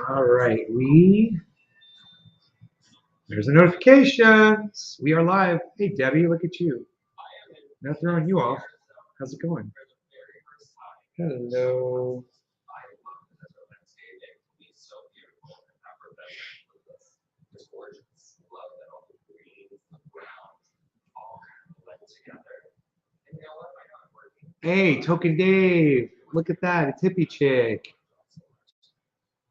All right, there's the notifications. We are live. Hey, Debbie, look at you. Not throwing you off. How's it going? Hello. Hey, Token Dave. Look at that. It's hippie chick.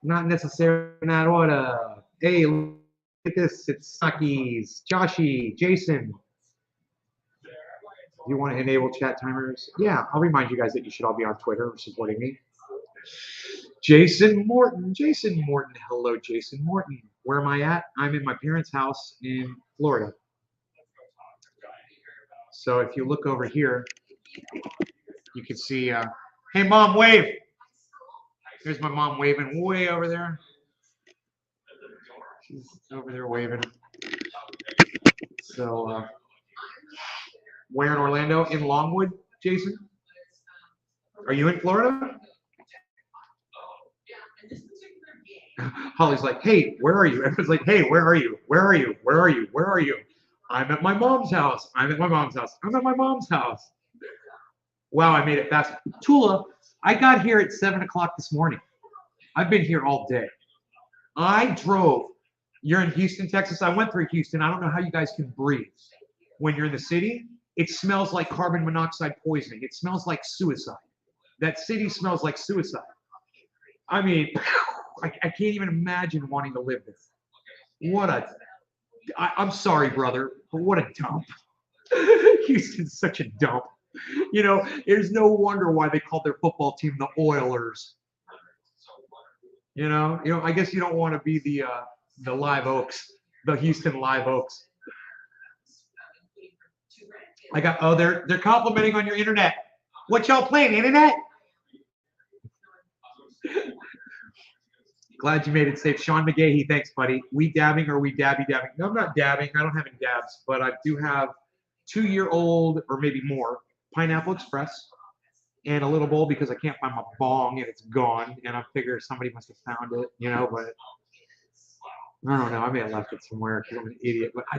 Not necessarily in that order. Hey, look at this. It's Saki's, Joshi, Jason. You want to enable chat timers? Yeah, I'll remind you guys that you should all be on Twitter supporting me. Jason Morton. Jason Morton. Hello, Jason Morton. Where am I at? I'm in my parents' house in Florida. So if you look over here, you can see, hey, Mom, wave. There's my mom waving way over there. She's over there waving. So, where in Orlando? In Longwood, Jason? Are you in Florida? Holly's like, hey, where are you? Everyone's like, hey, where are you? Where are you? Where are you? Where are you? I'm at my mom's house. I'm at my mom's house. I'm at my mom's house. Wow, I made it fast. Tula, I got here at 7 o'clock this morning. I've been here all day. I drove. You're in Houston, Texas. I went through Houston. I don't know how you guys can breathe. When you're in the city, it smells like carbon monoxide poisoning. It smells like suicide. That city smells like suicide. I mean, I can't even imagine wanting to live there. I'm sorry, brother, but what a dump. Houston's such a dump. You know, there's no wonder why they called their football team the Oilers. You know, I guess you don't want to be the Live Oaks, the Houston Live Oaks. They're complimenting on your internet. What y'all playing, internet? Glad you made it safe. Sean McGahee, thanks, buddy. We dabbing or we dabbing? No, I'm not dabbing. I don't have any dabs, but I do have 2-year-old or maybe more Pineapple Express and a little bowl because I can't find my bong and it's gone. And I figure somebody must have found it, but I don't know. I may have left it somewhere because I'm an idiot. But I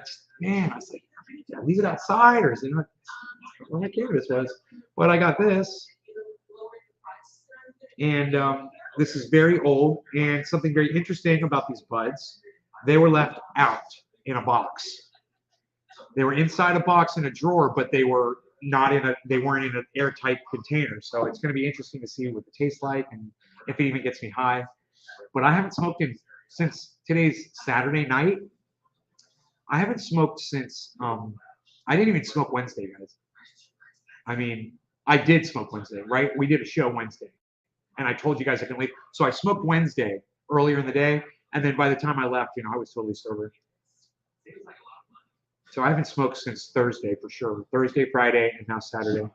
was like, did I leave it outside or is it not where my cannabis was? But I got this. And this is very old, and something very interesting about these buds, they were left out in a box. They were inside a box in a drawer, but they weren't in an airtight container. So it's going to be interesting to see what it tastes like and if it even gets me high. But I haven't smoked since today's Saturday night. I haven't smoked since I didn't even smoke Wednesday, guys. I mean, I did smoke Wednesday, right? We did a show Wednesday. And I told you guys I can leave. So I smoked Wednesday earlier in the day, and then by the time I left, I was totally sober. So I haven't smoked since Thursday for sure. Thursday, Friday, and now Saturday.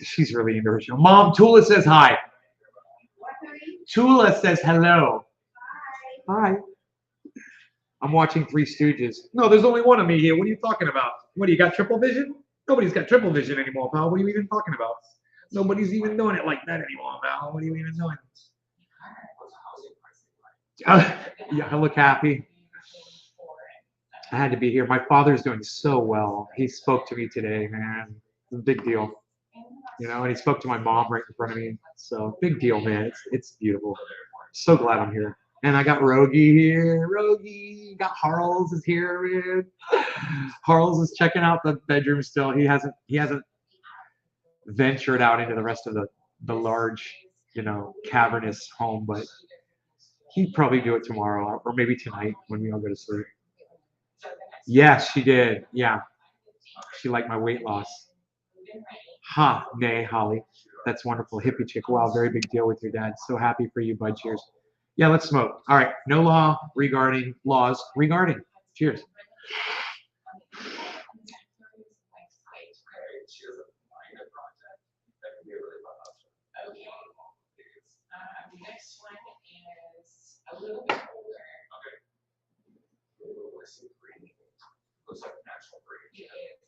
She's really into her show. Mom, Tula says hi. Tula says hello. Hi. I'm watching Three Stooges. No, there's only one of me here. What are you talking about? What, do you got triple vision? Nobody's got triple vision anymore, pal. What are you even talking about? Nobody's even doing it like that anymore, pal. What are you even doing? Yeah, I look happy. I had to be here. My father's doing so well. He spoke to me today, man. It's a big deal. And he spoke to my mom right in front of me. So big deal, man. It's beautiful. So glad I'm here. And I got Rogie here. Rogie. Got Harles is here, man. Harles is checking out the bedroom still. He hasn't ventured out into the rest of the large, cavernous home, but he'd probably do it tomorrow or maybe tonight when we all go to sleep. Yes, she did. Yeah. She liked my weight loss. Nay, Holly. That's wonderful. Hippie chick. Wow, very big deal with your dad. So happy for you, bud. Cheers. Yeah, let's smoke. All right. No laws regarding. Cheers. Next one is a little bit older. Okay. Looks like natural green. It is.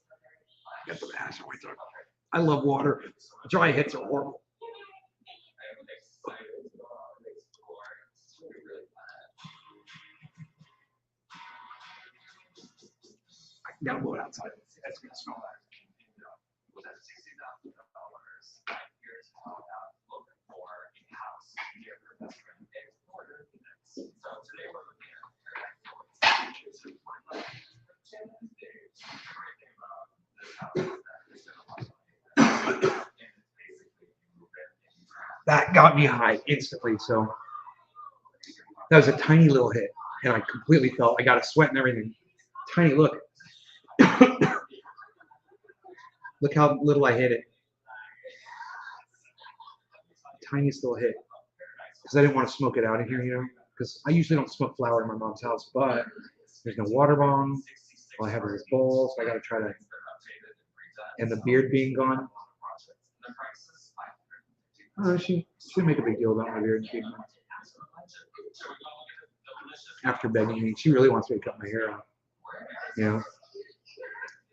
I love water. Dry hits are horrible. I gotta blow it outside. That's gonna smell bad. That got me high instantly. So that was a tiny little hit, and I completely felt I got a sweat and everything. Tiny look. Look how little I hit it. Tiniest little hit. Because I didn't want to smoke it out in here, you know. Because I usually don't smoke flower in my mom's house, but there's no water bomb. All I have is this bowl, so I got to try to. And the beard being gone. Oh, she didn't make a big deal about my beard being gone. After begging me, she really wants me to cut my hair off. You know.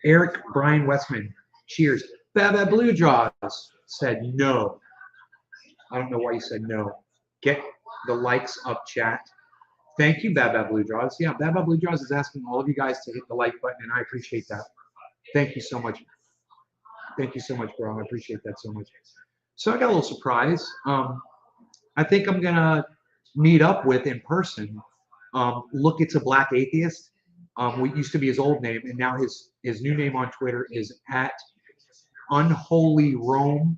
Eric Brian Westman, cheers. Baba Blue Draws said no. I don't know why you said no. Get the likes up, chat. Thank you, Baba Blue Draws. Yeah, Baba Blue Draws is asking all of you guys to hit the like button, and I appreciate that. Thank you so much. Thank you so much, bro. I appreciate that so much. So I got a little surprise. I think I'm gonna meet up with in person. Look, it's a Black Atheist. What used to be his old name, and now his new name on Twitter is at Unholy Rome.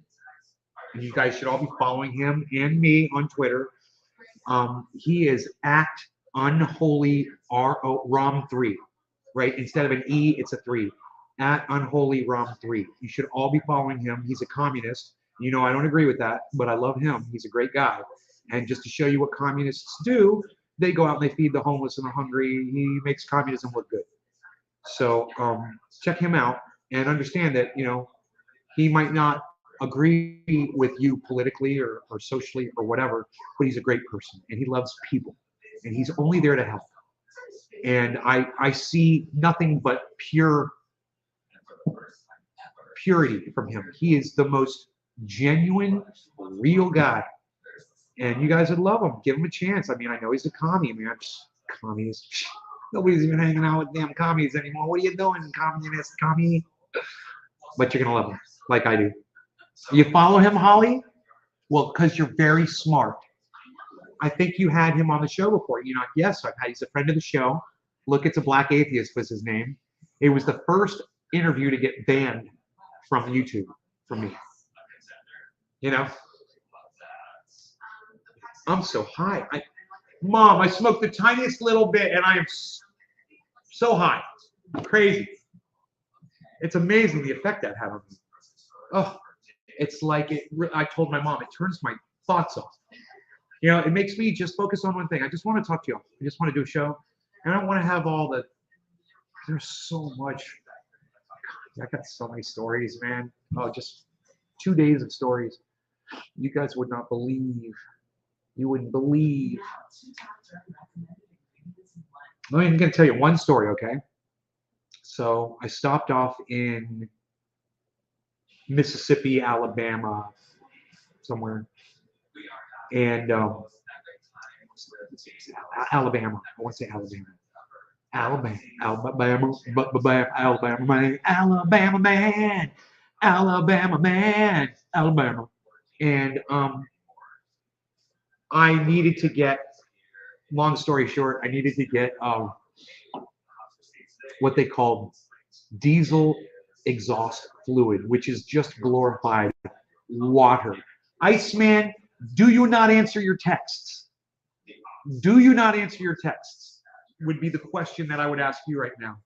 And you guys should all be following him and me on Twitter. He is at Unholy Rom 3, right? Instead of an E, it's a 3. At Unholy Rom 3. You should all be following him. He's a communist. You know, I don't agree with that, but I love him. He's a great guy. And just to show you what communists do, they go out and they feed the homeless and the hungry. He makes communism look good. So check him out and understand that, you know, he might not agree with you politically or socially or whatever, but he's a great person and he loves people and he's only there to help. And I see nothing but purity from him. He is the most genuine, real guy. And you guys would love him. Give him a chance. I mean, I know he's a commie, man. Communist. Nobody's even hanging out with damn commies anymore. What are you doing, communist, commie? But you're going to love him, like I do. You follow him, Holly? Well, because you're very smart. I think you had him on the show before. You know, yes, he's a friend of the show. Look, it's a Black Atheist was his name. It was the first interview to get banned from YouTube for me. You know? I'm so high. Mom, I smoked the tiniest little bit and I am so high. Crazy. It's amazing the effect that had on me. Oh, it's like I told my mom, it turns my thoughts off. You know, it makes me just focus on one thing. I just want to talk to you. I just want to do a show. And I don't want to have all the, there's so much. I got so many stories, man. Oh, just 2 days of stories. You guys would not believe. You wouldn't believe. I'm going to tell you one story, okay? So I stopped off in Mississippi, Alabama, somewhere. And Alabama. I want to say Alabama. Alabama man. And I needed to get, long story short, I needed to get what they call diesel exhaust fluid, which is just glorified water. Iceman, do you not answer your texts? Do you not answer your texts? Would be the question that I would ask you right now.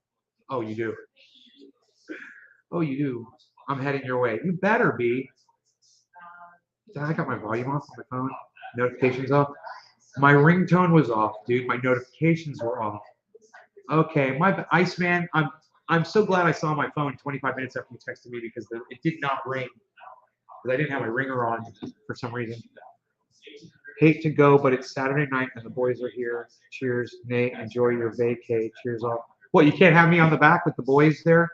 Oh, you do. Oh, you do. I'm heading your way. You better be. I got my volume off on my phone. Notifications off. My ringtone was off, dude. My notifications were off. Okay, my Iceman. I'm so glad I saw my phone 25 minutes after you texted me because it did not ring. Because I didn't have my ringer on for some reason. Hate to go, but it's Saturday night and the boys are here. Cheers, Nate. Enjoy your vacay. Cheers, all. What, you can't have me on the back with the boys there?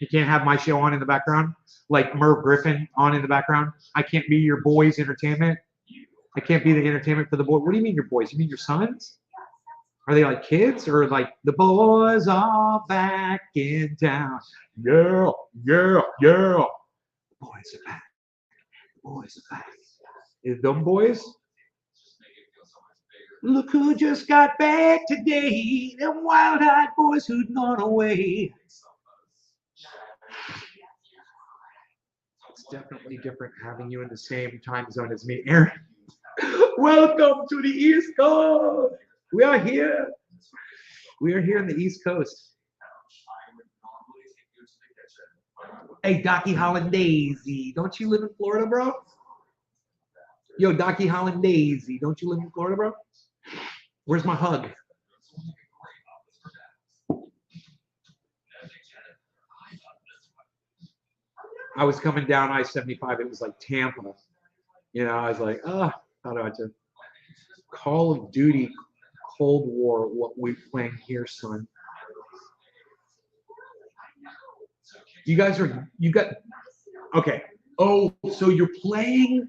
You can't have my show on in the background, like Merv Griffin on in the background. I can't be your boys' entertainment. I can't be the entertainment for the boys. What do you mean your boys? You mean your sons? Are they like kids or like the boys are back in town? Yeah, yeah, yeah. The boys are back. The boys are back. Is them boys? Look who just got back today. Them wild-eyed boys who'd gone away. It's definitely different having you in the same time zone as me, Aaron. Welcome to the East Coast. We are here. We are here in the East Coast. Hey, Docky Hollandaise, don't you live in Florida, bro? Yo, Docky Hollandaise, don't you live in Florida, bro? Where's my hug? I was coming down I-75. It was like Tampa. You know, I was like, oh, how do I do? Call of Duty, Cold War, what we playing here, son. You guys are, you got, okay. Oh, so you're playing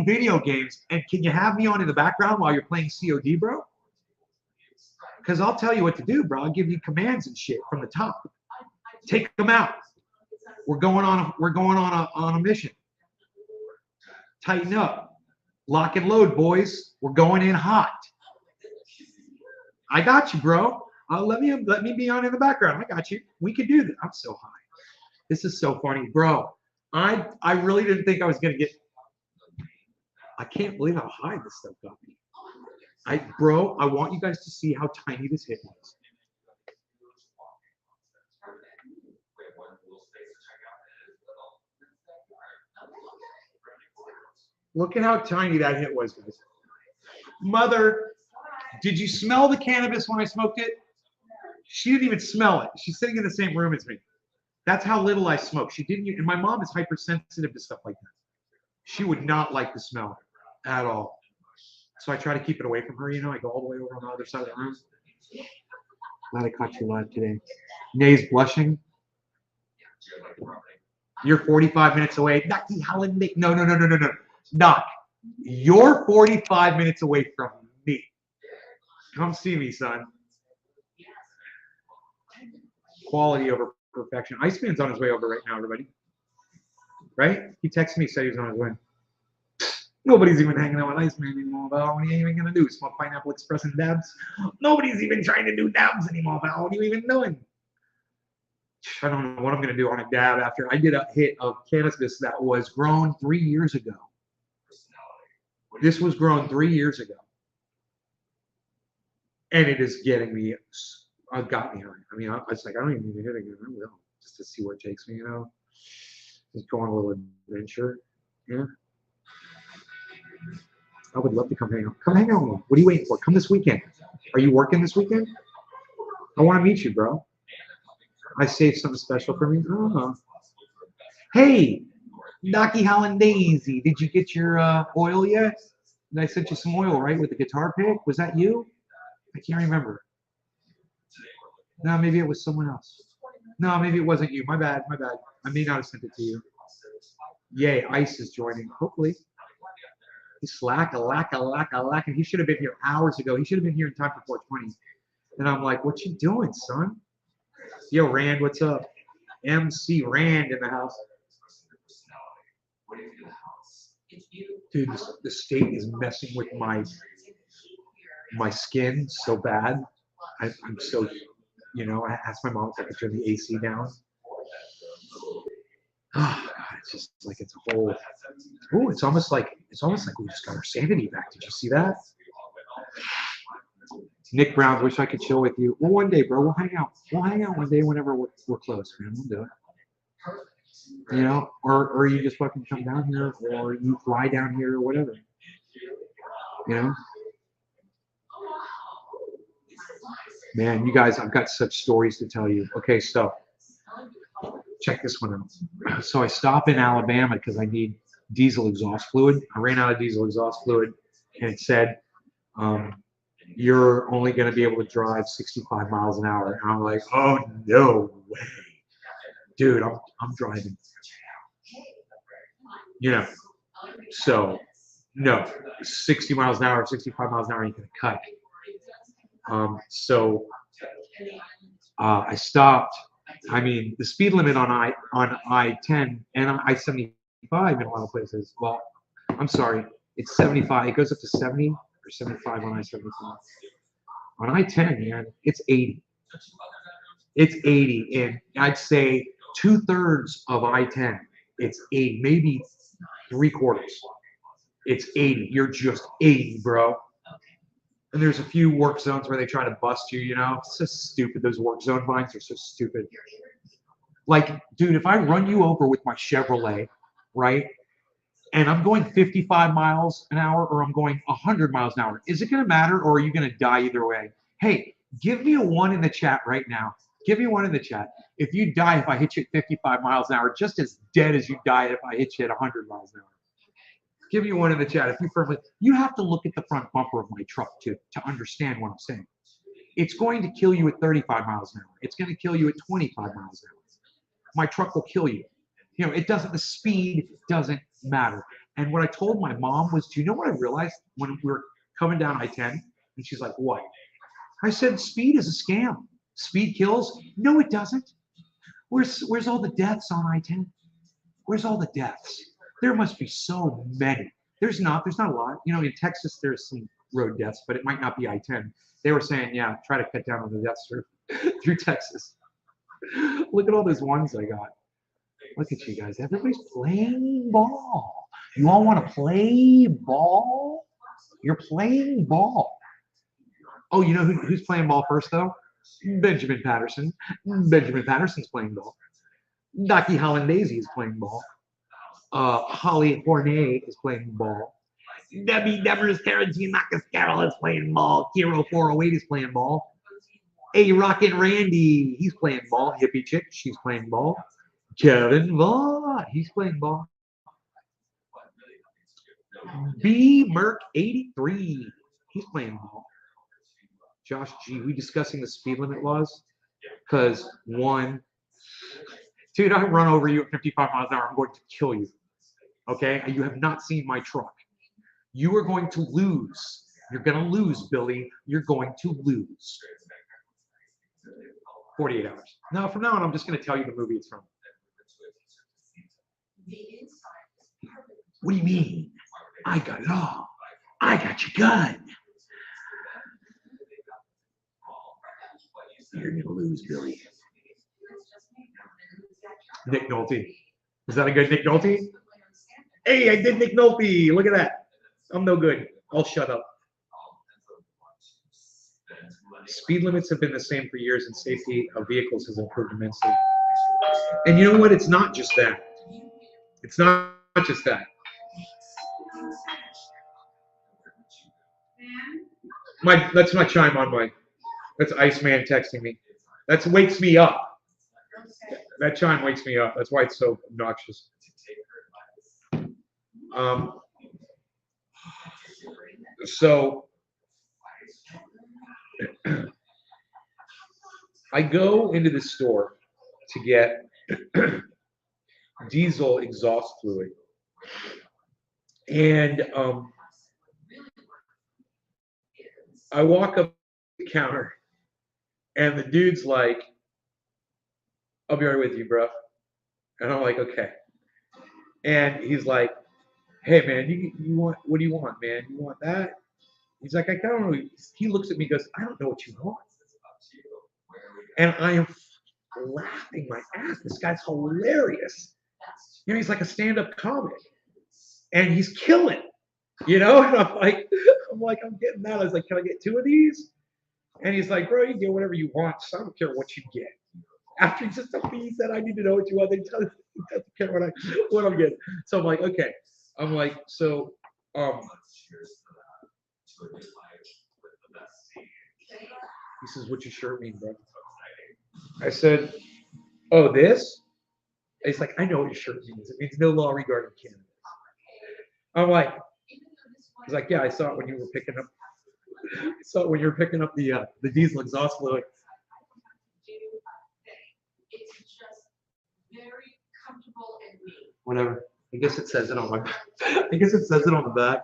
video games, and can you have me on in the background while you're playing COD, bro? Because I'll tell you what to do, bro. I'll give you commands and shit from the top. Take them out. We're going on a mission. Tighten up. Lock and load, boys. We're going in hot. I got you, bro. Let me be on in the background. I got you. We could do this. I'm so high. This is so funny, bro. I really didn't think I was gonna get. I can't believe how high this stuff got me. Bro, I want you guys to see how tiny this hit was. Look at how tiny that hit was, guys. Mother, did you smell the cannabis when I smoked it? She didn't even smell it. She's sitting in the same room as me. That's how little I smoke. She didn't, and my mom is hypersensitive to stuff like that. She would not like the smell at all. So I try to keep it away from her, you know. I go all the way over on the other side of the room. Glad I caught you live today. Nay's blushing. You're 45 minutes away. Docky Holiday. No. Doc, you're 45 minutes away from me. Come see me, son. Quality over perfection. Iceman's on his way over right now, everybody. Right? He texted me, said he was on his way. Nobody's even hanging out with Iceman anymore, pal. What are you even gonna do? Smoke Pineapple Express and dabs? Nobody's even trying to do dabs anymore, pal. What are you even doing? I don't know what I'm gonna do on a dab after I did a hit of cannabis that was grown 3 years ago. This was grown 3 years ago. And it is getting me, got me high. I mean, I was like, I don't even need to hit again. I will, just to see where it takes me, you know? Just go on a little adventure. Yeah. I would love to come hang out. Come hang out with me. What are you waiting for? Come this weekend. Are you working this weekend? I want to meet you, bro. I saved something special for me. Oh. Hey, Docky Hollandaise, did you get your oil yet? And I sent you some oil, right, with the guitar pick? Was that you? I can't remember. No, maybe it was someone else. No, maybe it wasn't you. My bad. I may not have sent it to you. Yay, Ice is joining. Hopefully. He's slack, and he should have been here hours ago. He should have been here in time for 420. And I'm like, what you doing, son? Yo, Rand, what's up? MC Rand in the house. Dude, the state is messing with my skin so bad. I'm so, you know, I asked my mom if I could turn the AC down. Oh, God, it's just like it's a whole. Oh, it's almost like we just got our sanity back. Did you see that? Nick Brown, wish I could chill with you. Well, one day, bro, we'll hang out. We'll hang out one day whenever we're close, man. We'll do it. You know, or you just fucking come down here, or you fly down here, or whatever. You know. Man, you guys, I've got such stories to tell you. Okay, so check this one out. So I stop in Alabama because I need diesel exhaust fluid. I ran out of diesel exhaust fluid, and it said, you're only going to be able to drive 65 miles an hour. And I'm like, oh, no way. dude, I'm driving, you know. So no, 60 miles an hour, 65 miles an hour, you can cut. So I stopped. I mean, the speed limit on I-10 and I-75 in a lot of places. Well, I'm sorry, it's 75. It goes up to 70 or 75 on I-75. On I-10, man, it's 80. It's 80, and I'd say 2/3 of I-10. It's 80, maybe 3/4. It's 80. You're just 80, bro. And there's a few work zones where they try to bust you, you know? It's so stupid. Those work zone vines are so stupid. Like, dude, if I run you over with my Chevrolet, right, and I'm going 55 miles an hour or I'm going 100 miles an hour, is it going to matter or are you going to die either way? Hey, give me a 1 in the chat right now. Give me 1 in the chat. If you die if I hit you at 55 miles an hour, just as dead as you die if I hit you at 100 miles an hour. Give me 1 in the chat. If you firmly, you have to look at the front bumper of my truck to understand what I'm saying. It's going to kill you at 35 miles an hour. It's going to kill you at 25 miles an hour. My truck will kill you. You know, it doesn't, the speed doesn't matter. And what I told my mom was, do you know what I realized when we were coming down I-10? And she's like, what? I said, speed is a scam. Speed kills? No, it doesn't. Where's all the deaths on I-10? Where's all the deaths? There must be so many. There's not a lot. You know, in Texas, there's some road deaths, but it might not be I-10. They were saying, yeah, try to cut down on the deaths through Texas. Look at all those ones I got. Look at you guys. Everybody's playing ball. You all want to play ball? You're playing ball. Oh, you know who's playing ball first, though? Benjamin Patterson. Benjamin Patterson's playing ball. Docky Hollandaise is playing ball. Holly Hornay is playing ball. Debbie Devers Tarantino Carroll is playing ball. Kiro 408 is playing ball. Hey, Rockin' Randy, he's playing ball. Hippie Chick, she's playing ball. Kevin Vaught, he's playing ball. B Merck 83, he's playing ball. Josh G, we discussing the speed limit laws? Because one, dude, I run over you at 55 miles an hour, I'm going to kill you. Okay? You have not seen my truck. You are going to lose. You're going to lose, Billy. You're going to lose. 48 hours. Now, from now on, I'm just going to tell you the movie it's from. What do you mean? I got it all. I got your gun. You're going to lose, Billy. Nick Nolte. Is that a good Nick Nolte? Hey, I did Nick Nolte. Look at that. I'm no good. I'll shut up. Speed limits have been the same for years, and safety of vehicles has improved immensely. And you know what? It's not just that. It's not just that. That's my chime on my. That's Iceman texting me. That wakes me up. That chime wakes me up. That's why it's so obnoxious. So I go into the store to get diesel exhaust fluid, and I walk up the counter, and the dude's like, "I'll be right with you, bro." And I'm like, "Okay." And he's like, "Hey, man, you want, what do you want, man? You want that?" He's like, "I don't know." He looks at me and goes, "I don't know what you want." And I am laughing my ass. This guy's hilarious. You know, he's like a stand-up comic. And he's killing. You know? And I'm like, I'm getting that. I was like, "Can I get 2 of these?" And he's like, "Bro, you can get whatever you want. So I don't care what you get." After he just told me, he said, "I need to know what you want." He doesn't care what I'm getting. So I'm like, okay. I'm like, so he says, "What's your shirt mean, bro?" I said, "Oh, this?" He's like, "I know what your shirt means. It means no law regarding cannabis." I'm like, he's like, "Yeah, I saw it when you were picking up. I saw it when you were picking up the diesel exhaust fluid." Whatever. I guess it says it on my back. I guess it says it on the back.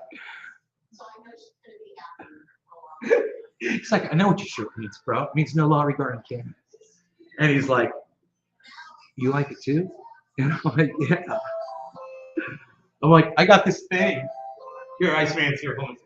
It's like, I know what your shirt means, bro. It means no law regarding Canada. And he's like, you like it too? And I'm like, yeah. I'm like, I got this thing. Here, Iceman's here. Hold on.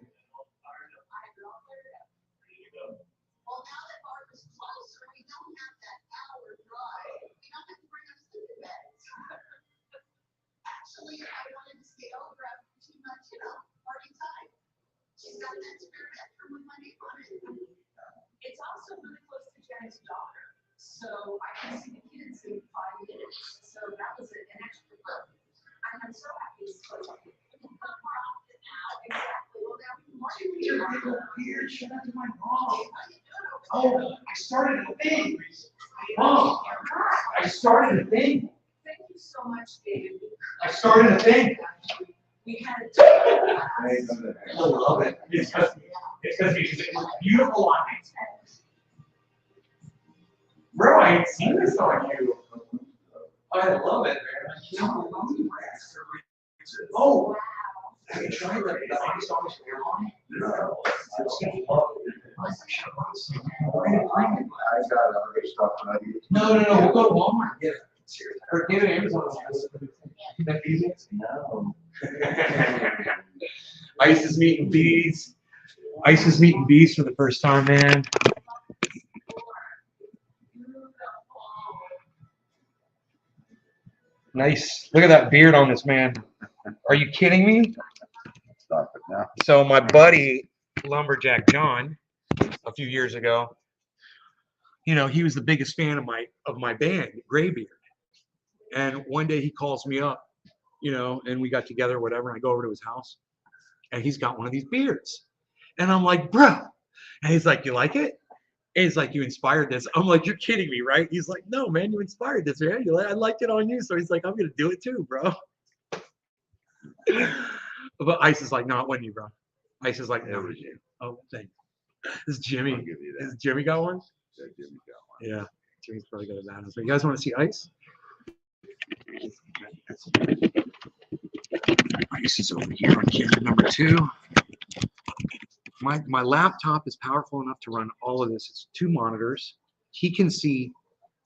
It's also really close to Jenny's daughter, so I can see the kids in 5 minutes. So that was an extra perk. I'm so happy it's close. Exactly. Well, now you're weird. Shut up to my mom. Oh, I started a thing. Mom, I started a thing. Thank you so much, David. I started a thing. We had a I love it. It's because it's beautiful on me. Bro, I ain't seen this on you. I love it, man. Oh, have you tried that? The ice on this air on? No. I got other stuff that I use. No. We'll go to Walmart and get it. Or get it Amazon. That easy? No. Ice is meeting bees. Ice is meeting bees for the first time, man. Nice. Look at that beard on this man. Are you kidding me? Stop it now. So my buddy, Lumberjack John, a few years ago, you know, he was the biggest fan of my band, Graybeard. And one day he calls me up, you know, and we got together, whatever. And I go over to his house, and he's got one of these beards, and I'm like, bro. And he's like, you like it? And he's like, you inspired this. I'm like, you're kidding me, right? He's like, no, man, you inspired this, man. I liked it on you. So he's like, I'm gonna do it too, bro. But Ice is like, no, it wasn't you, bro. Ice is like, no, it was you. Oh, thanks. This is Jimmy. I'll give you that. Has Jimmy got one? Yeah, Jimmy got one. Yeah, Jimmy's probably got a bad one. So you guys want to see Ice? Ice is over here on camera number 2. My laptop is powerful enough to run all of this. It's 2 monitors. He can see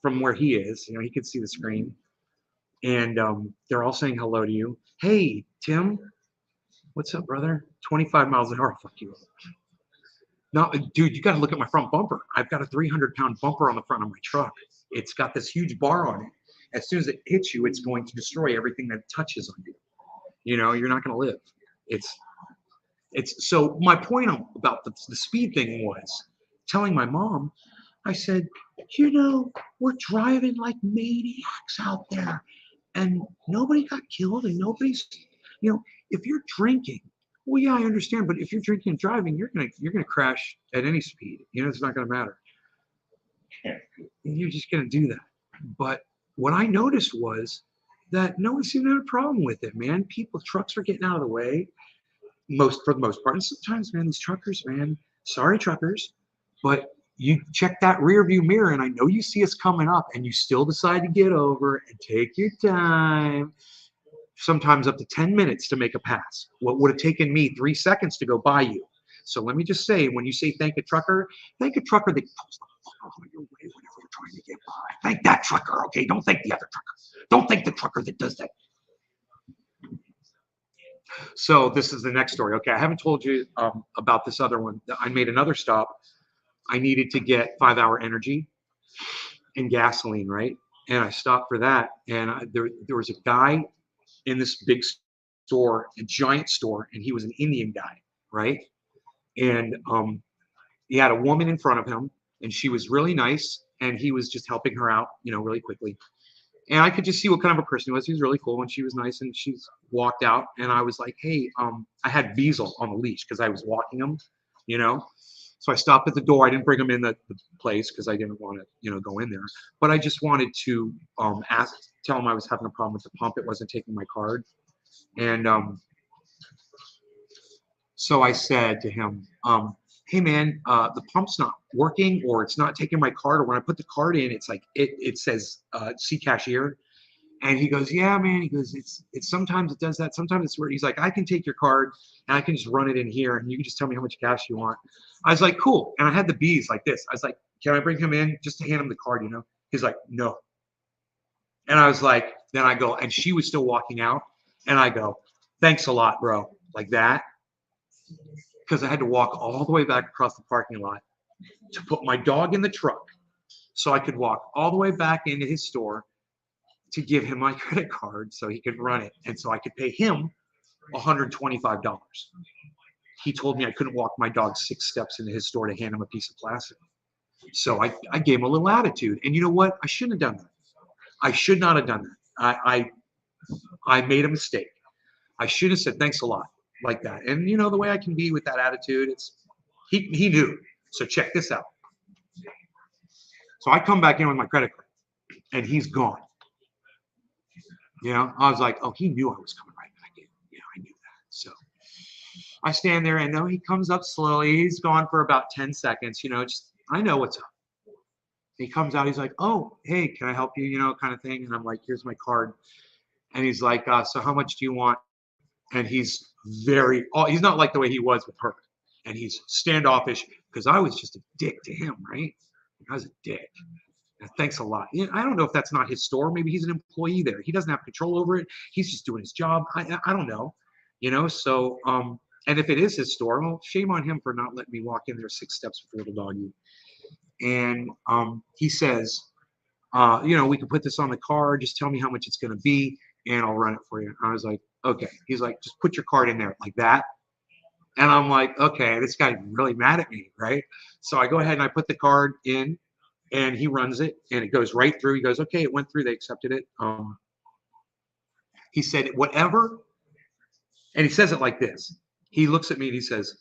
from where he is. You know, he can see the screen. And they're all saying hello to you. Hey, Tim. What's up, brother? 25 miles an hour. Fuck you. No, dude, you got to look at my front bumper. I've got a 300-pound bumper on the front of my truck. It's got this huge bar on it. As soon as it hits you, it's going to destroy everything that touches on you. You know, you're not going to live. It's so my point about the speed thing was telling my mom, I said, you know, we're driving like maniacs out there, and nobody got killed, and nobody's, you know, if you're drinking, well, yeah, I understand, but if you're drinking and driving, you're gonna crash at any speed. You know, it's not gonna matter. You're just gonna do that. But what I noticed was that no one seemed to have a problem with it, man. Trucks were getting out of the way. For the most part. And sometimes, man, these truckers, man, sorry truckers, but you check that rear view mirror and I know you see us coming up and you still decide to get over and take your time, sometimes up to 10 minutes to make a pass. What would have taken me 3 seconds to go by you. So let me just say, when you say thank a trucker that pulls the fuck out of your way whenever you're trying to get by. Thank that trucker, okay? Don't thank the other trucker. Don't thank the trucker that does that. So this is the next story. Okay, I haven't told you about this other one. I made another stop. I needed to get 5-hour energy and gasoline, right? And I stopped for that. And there was a guy in this big store, a giant store, and he was an Indian guy, right? And he had a woman in front of him, and she was really nice, and he was just helping her out, you know, really quickly. And I could just see what kind of a person he was. He was really cool, and she was nice, and she walked out, and I was like, hey, I had Beazle on the leash because I was walking him, you know. So I stopped at the door. I didn't bring him in the place because I didn't want to, you know, go in there. But I just wanted to tell him I was having a problem with the pump. It wasn't taking my card. And so I said to him, hey, man, the pump's not working, or it's not taking my card, or when I put the card in, it's like it says see cashier. And he goes, yeah, man. He goes, it's sometimes it does that. Sometimes it's weird. He's like, I can take your card and I can just run it in here and you can just tell me how much cash you want. I was like, cool. And I had the bees like this. I was like, can I bring him in just to hand him the card, you know? He's like, no. And I was like, then I go, and she was still walking out. And I go, thanks a lot, bro. Like that. Because I had to walk all the way back across the parking lot to put my dog in the truck so I could walk all the way back into his store to give him my credit card so he could run it. And so I could pay him $125. He told me I couldn't walk my dog 6 steps into his store to hand him a piece of plastic. So I gave him a little attitude. And you know what? I shouldn't have done that. I should not have done that. I made a mistake. I should have said thanks a lot like that. And you know the way I can be with that attitude, he knew. So check this out. So I come back in with my credit card and he's gone. You know, I was like, oh, he knew I was coming right back in. Yeah, I knew that. So I stand there and no, he comes up slowly. He's gone for about 10 seconds, you know, just I know what's up. He comes out, he's like, oh, hey, can I help you, you know, kind of thing. And I'm like, here's my card. And he's like, so how much do you want? And he's he's not like the way he was with her. And he's standoffish because I was just a dick to him, right? I was a dick. Thanks a lot. I don't know if that's not his store. Maybe he's an employee there. He doesn't have control over it. He's just doing his job. I don't know, you know. So and if it is his store, well, shame on him for not letting me walk in there 6 steps with the little doggy. And he says, you know, we can put this on the card. Just tell me how much it's going to be, and I'll run it for you. And I was like, okay. He's like, just put your card in there like that. And I'm like, okay, this guy's really mad at me, right? So I go ahead and I put the card in. And he runs it, and it goes right through. He goes, okay, it went through. They accepted it. He said, whatever, and he says it like this. He looks at me and he says,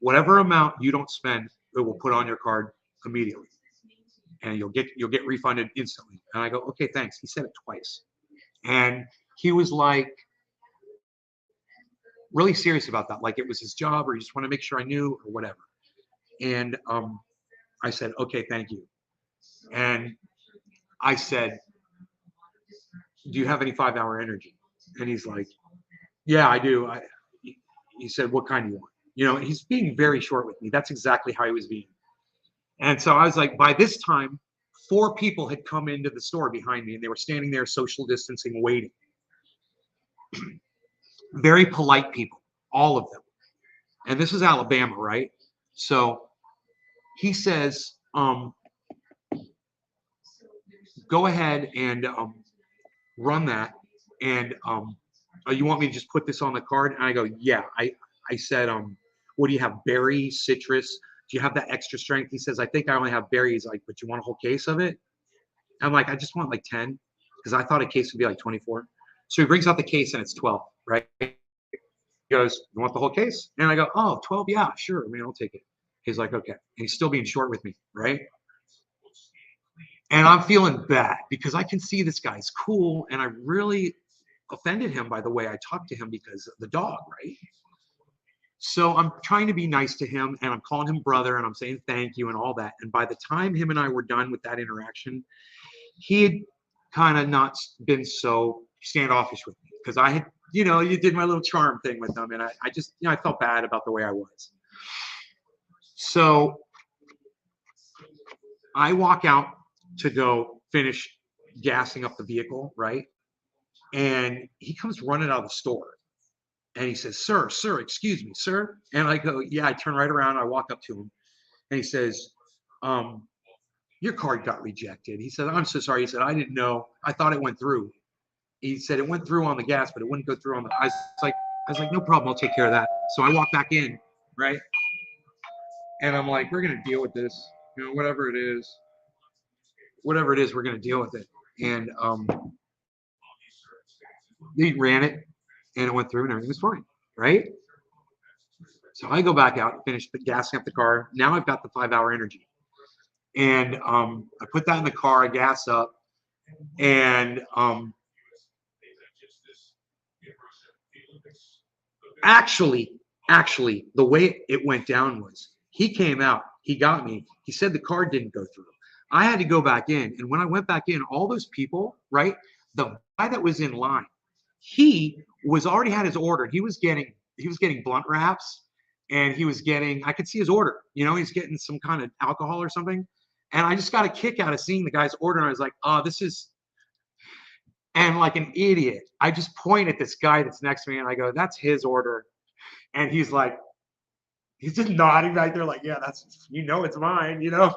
whatever amount you don't spend, it will put on your card immediately, and you'll get refunded instantly. And I go, okay, thanks. He said it twice, and he was like really serious about that, like it was his job, or he just want to make sure I knew, or whatever. And I said, okay, thank you. And I said, do you have any 5-hour energy? And he's like, yeah, I do. He said, what kind do you want? You know, he's being very short with me. That's exactly how he was being. And so I was like, by this time, 4 people had come into the store behind me and they were standing there social distancing, waiting. Very polite people, all of them. And this is Alabama, right? So he says, go ahead and run that. And you want me to just put this on the card? And I go, yeah. I said, what do you have? Berry, citrus? Do you have that extra strength? He says, I think I only have berries. Like, but you want a whole case of it? I'm like, I just want like 10 because I thought a case would be like 24. So he brings out the case and it's 12, right? He goes, you want the whole case? And I go, oh, 12? Yeah, sure. I mean, I'll take it. He's like, okay. And he's still being short with me, right? And I'm feeling bad because I can see this guy's cool and I really offended him by the way I talked to him because of the dog, right? So I'm trying to be nice to him and I'm calling him brother and I'm saying thank you and all that. And by the time him and I were done with that interaction, he had kind of not been so standoffish with me because I had, you know, you did my little charm thing with him and I just, you know, I felt bad about the way I was. So I walk out to go finish gassing up the vehicle, right? And he comes running out of the store. And he says, sir, excuse me, sir. And I go, yeah, I turn right around. I walk up to him. And he says, your card got rejected. He said, I'm so sorry. He said, I didn't know. I thought it went through. He said, it went through on the gas, but it wouldn't go through on the. I was like, no problem. I'll take care of that. So I walk back in, right? And I'm like, we're going to deal with this. You know, whatever it is, we're going to deal with it. And he ran it. And it went through and everything was fine, right? So I go back out and finish gassing up the car. Now I've got the 5-hour energy. And I put that in the car, I gas up. And actually, the way it went down was he came out, he got me. He said the card didn't go through. I had to go back in. And when I went back in, all those people, right? The guy that was in line, he was already had his order. He was getting blunt wraps, and he was getting, I could see his order. You know, he's getting some kind of alcohol or something. And I just got a kick out of seeing the guy's order. And I was like, oh, this is, and like an idiot, I just point at this guy that's next to me and I go, that's his order. And he's like, he's just nodding right there, like, yeah, that's, you know, it's mine, you know?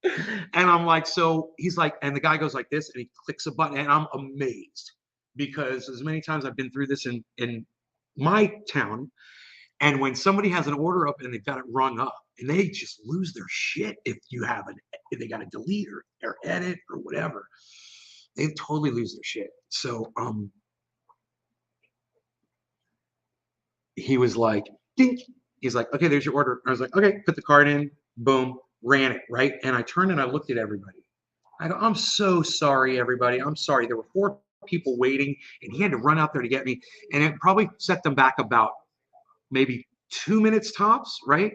And I'm like, so he's like, and the guy goes like this and he clicks a button and I'm amazed because as many times I've been through this in my town, and when somebody has an order up and they've got it rung up and they just lose their shit if they got to delete or edit or whatever, they totally lose their shit. So he was like, dink. He's like, okay, there's your order. I was like, okay, put the card in, boom, ran it, right? And I turned and I looked at everybody. I go, I'm so sorry, everybody. I'm sorry. There were 4 people waiting, and he had to run out there to get me. And it probably set them back about maybe 2 minutes tops, right?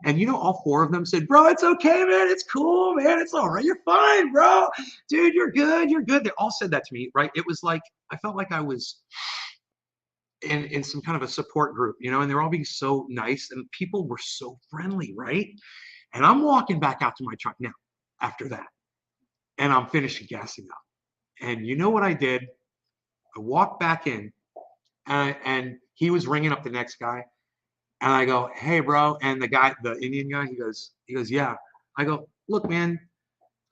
And you know, all 4 of them said, bro, it's okay, man. It's cool, man. It's all right. You're fine, bro. Dude, you're good. You're good. They all said that to me, right? It was like, I felt like I was in some kind of a support group, you know, and they're all being so nice and people were so friendly, right? And I'm walking back out to my truck now after that, and I'm finishing gassing up. And you know what I did? I walked back in, and he was ringing up the next guy, and I go, "Hey, bro," and the guy, the Indian guy, he goes, "Yeah." I go, "Look, man."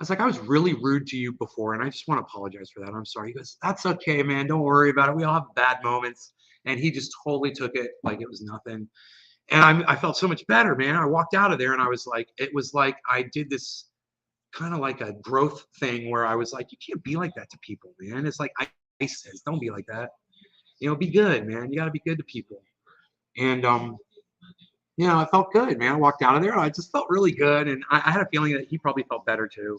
I was like, I was really rude to you before, and I just want to apologize for that. I'm sorry. He goes, that's okay, man. Don't worry about it. We all have bad moments. And he just totally took it like it was nothing. And I felt so much better, man. I walked out of there and I was like, it was like I did this kind of like a growth thing where I was like, you can't be like that to people, man. It's like I says, don't be like that. You know, be good, man. You got to be good to people. And you know, I felt good, man. I walked out of there. I just felt really good. And I had a feeling that he probably felt better too.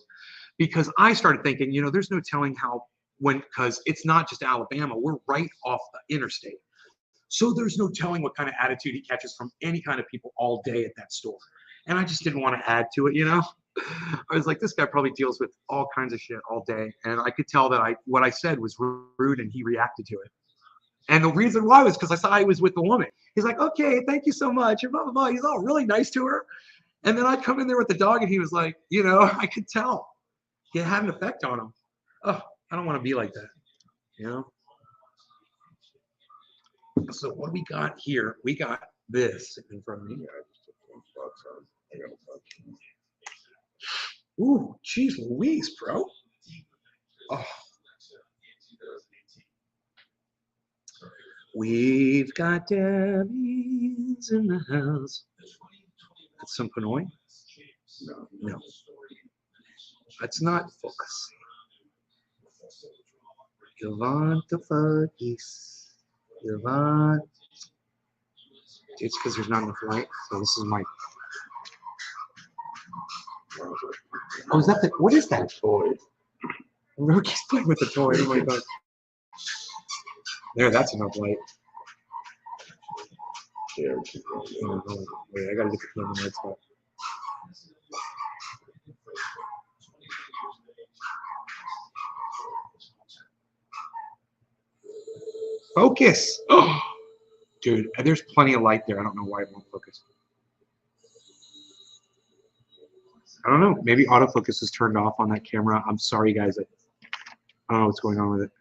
Because I started thinking, you know, there's no telling how, because it's not just Alabama, we're right off the interstate. So there's no telling what kind of attitude he catches from any kind of people all day at that store. And I just didn't want to add to it, you know? I was like, this guy probably deals with all kinds of shit all day. And I could tell that what I said was rude and he reacted to it. And the reason why was because I saw he was with the woman. He's like, okay, thank you so much. And blah, blah, blah. He's all really nice to her. And then I come in there with the dog and he was like, you know, I could tell. It had an effect on him. Oh, I don't want to be like that, you know? So what do we got here? We got this in front of me. Ooh, geez Louise, bro. Oh. We've got Debbie's in the house. That's some Pinoy? No. That's not focus. You want to focus. You want. It's because there's not enough light. So this is my. Oh, is that the? What is that toy? Rocky's playing with the toy. Oh my god. There, that's enough light. Yeah, wait, I gotta get the camera in the right spot. Focus! Oh, dude, there's plenty of light there. I don't know why it won't focus. I don't know. Maybe autofocus is turned off on that camera. I'm sorry, guys. I don't know what's going on with it.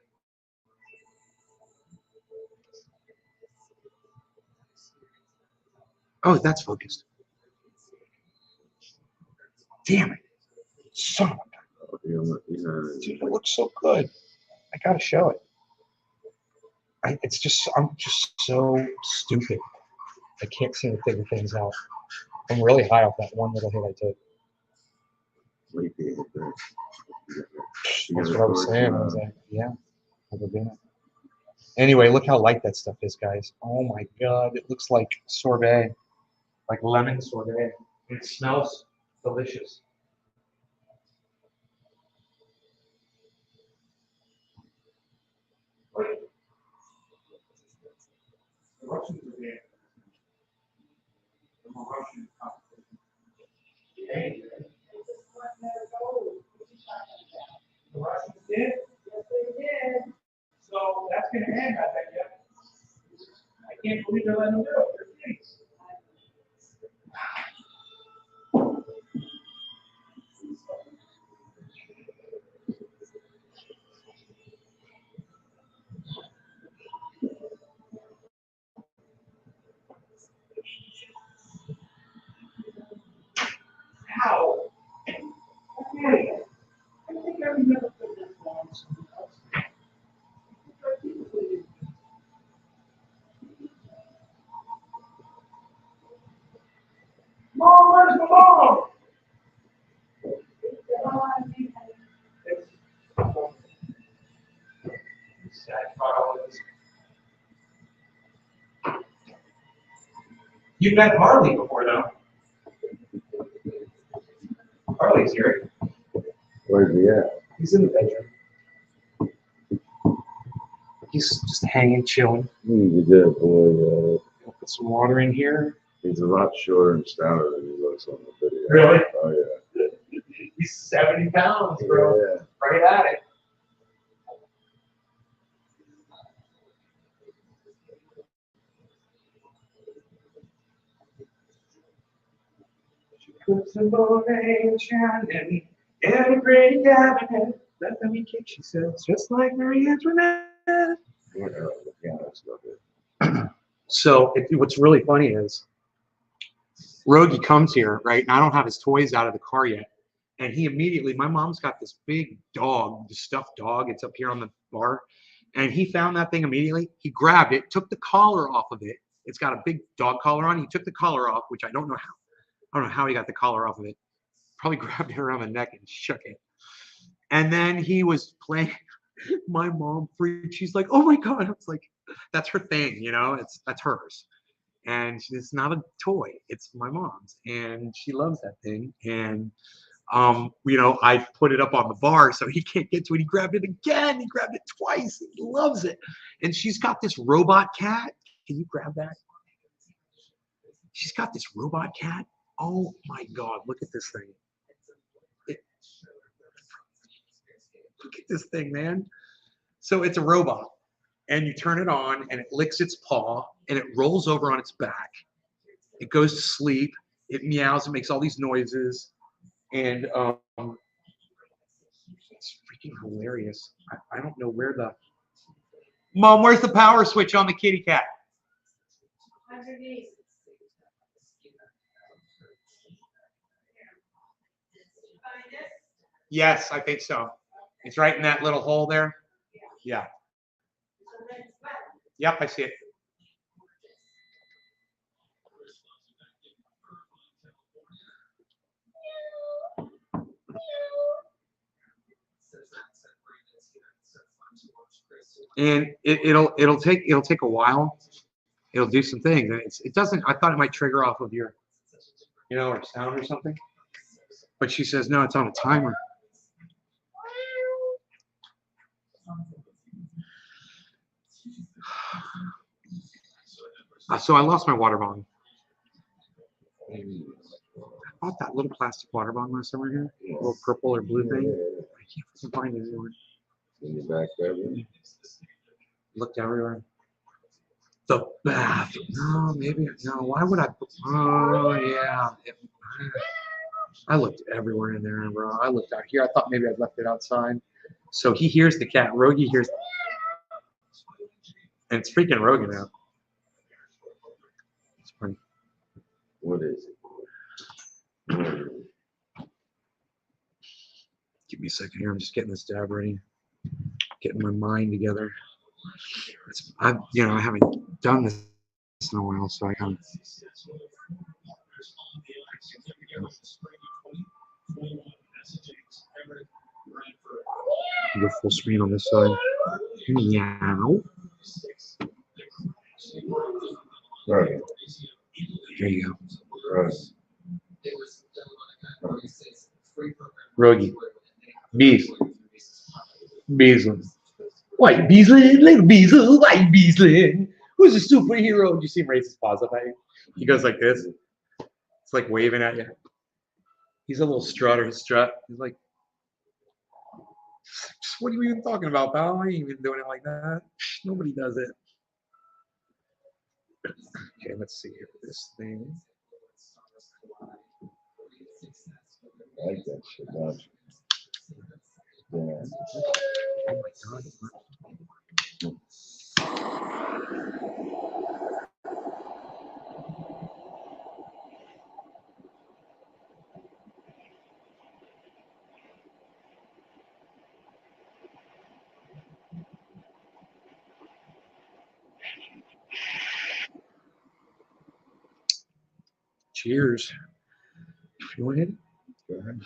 Oh, that's focused. Damn it. Son of a... Dude, it looks so good. I gotta show it. I'm just so stupid. I can't seem to figure things out. I'm really high off that one little hit I took. That's what I was saying. I was like, yeah, never been it. Anyway, look how light that stuff is, guys. Oh my god, it looks like sorbet, like lemon sorbet. It smells delicious. Hey. The Russians did? Yes, they did. gonna end, I bet you. I can't believe they're letting them do it. How? Okay. I think I remember putting this on something else. Mom, where's the mom? You've met Harley before, though. Harley's here. Where's he at? He's in the bedroom. He's just hanging, chilling. He's a good boy. I'll put some water in here. He's a lot shorter and stouter than he looks on the video. Really? Oh, yeah. He's 70 pounds, bro. Yeah. Right at it. She puts a morning shining in a pretty cabinet. Let me kick, she says, just like Marie Antoinette. Yeah, that's not good. So what's really funny is Rogie comes here, right? And I don't have his toys out of the car yet. And he immediately, my mom's got this big dog, the stuffed dog. It's up here on the bar. And he found that thing immediately. He grabbed it, took the collar off of it. It's got a big dog collar on. He took the collar off, which I don't know how. I don't know how he got the collar off of it. Probably grabbed it around the neck and shook it. And then he was playing. My mom freaked. She's like, "Oh my God." I was like, that's her thing, you know, that's hers. And it's not a toy, it's my mom's. And she loves that thing. And you know, I put it up on the bar so he can't get to it. He grabbed it again. He grabbed it twice. He loves it. And she's got this robot cat. Can you grab that? She's got this robot cat. Oh my God, look at this thing. Look at this thing, man. So it's a robot. And you turn it on and it licks its paw and it rolls over on its back. It goes to sleep. It meows. It makes all these noises. And it's freaking hilarious. I don't know where the... Mom, where's the power switch on the kitty cat? Underneath. Yes, I think so. It's right in that little hole there. Yeah. Yep, I see it. And it'll take a while. It'll do some things. And it doesn't. I thought it might trigger off of your, you know, or sound or something. But she says no, it's on a timer. So I lost my water bottle. I bought that little plastic water bottle last summer here, a little purple or blue thing. I can't find it anymore. In your back bedroom? Looked everywhere. The bathroom. No, maybe no. Why would I? Oh yeah. I looked everywhere in there, bro. I looked out here. I thought maybe I'd left it outside. So he hears the cat. Rogie hears, and it's freaking Rogie now. It's funny. What is it? Give me a second here. I'm just getting this dab ready, getting my mind together. I haven't done this in a while, so I kind of. Go full screen on this side. Meow. Right. There you go. Right. Rogie. Beasley. Beasley. White Beasley, little Beasley, white Beasley. Who's a superhero? You see him raise his paws up at you? He goes like this. It's like waving at you. He's a little strutter. His strut. He's like What are you even talking about, pal? I ain't even doing it like that. Nobody does it. Okay, let's see here. This thing. I like that shit, don't you? Yeah. Oh my God. Cheers. You want to hit it? Go ahead.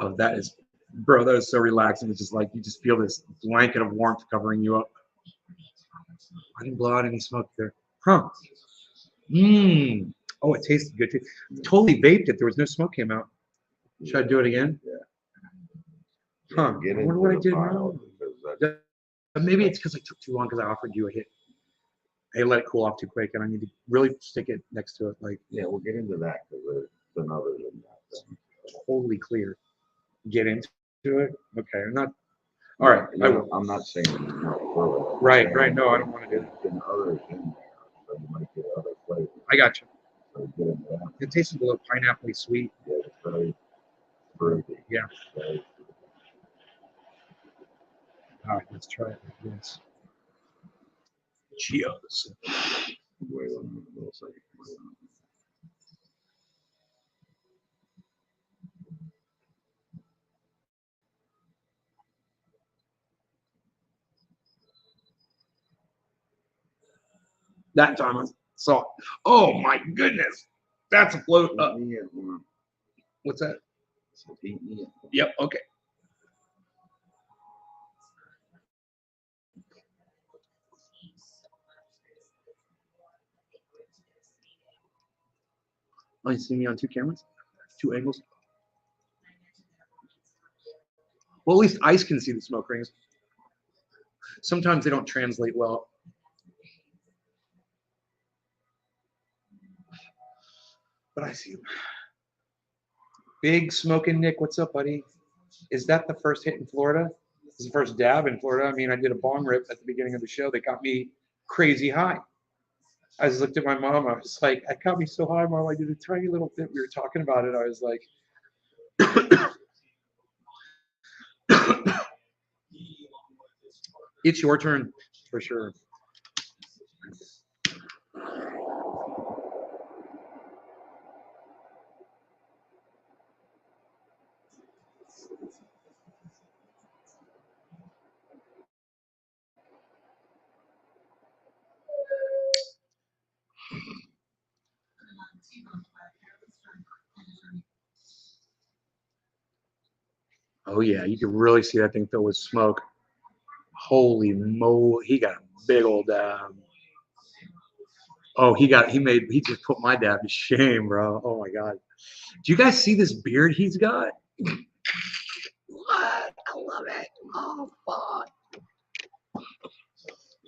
Oh, that is, bro, that is so relaxing. It's just like you just feel this blanket of warmth covering you up. I didn't blow out any smoke there. Huh. Mmm. Oh, it tasted good too. Totally vaped it. There was no smoke came out. Should I do it again? Yeah. Huh. Get I into wonder what I the did pile, wrong. because that's- Maybe it's because I took too long because I offered you a hit. I let it cool off too quick, and I need to really stick it next to it, like Yeah, we'll get into that because it's another than that thing. totally clear. Get into it. Okay, I'm not. All right, Yeah, I will. I'm not saying no throw it. I'm Right, saying right. No, I don't want to do that. there's been others in there, so you might get other flavors. I got you. So get into that. It tastes a little pineapple sweet. Yeah, it's very fruity. Yeah. Very All right, let's try it like this. Cheers. wait a little second. That time I saw it. Oh my goodness. That's a float up. Heat me at one. What's that? So heat me at one. Yep, okay. Oh, you see me on two cameras? Two angles? Well, at least Ice can see the smoke rings. Sometimes they don't translate well. But I see them. Big Smoking Nick, what's up, buddy? Is that the first hit in Florida? This is the first dab in Florida. I mean, I did a bong rip at the beginning of the show that got me crazy high. I just looked at my mom. I was like, it got me so high, Mom. I did a tiny little bit. We were talking about it. I was like, it's your turn for sure. Oh yeah, you can really see that thing filled with smoke. Holy mo! He got a big old dab. Oh, he just put my dab to shame, bro. Oh my god. Do you guys see this beard he's got? What? I love it. Oh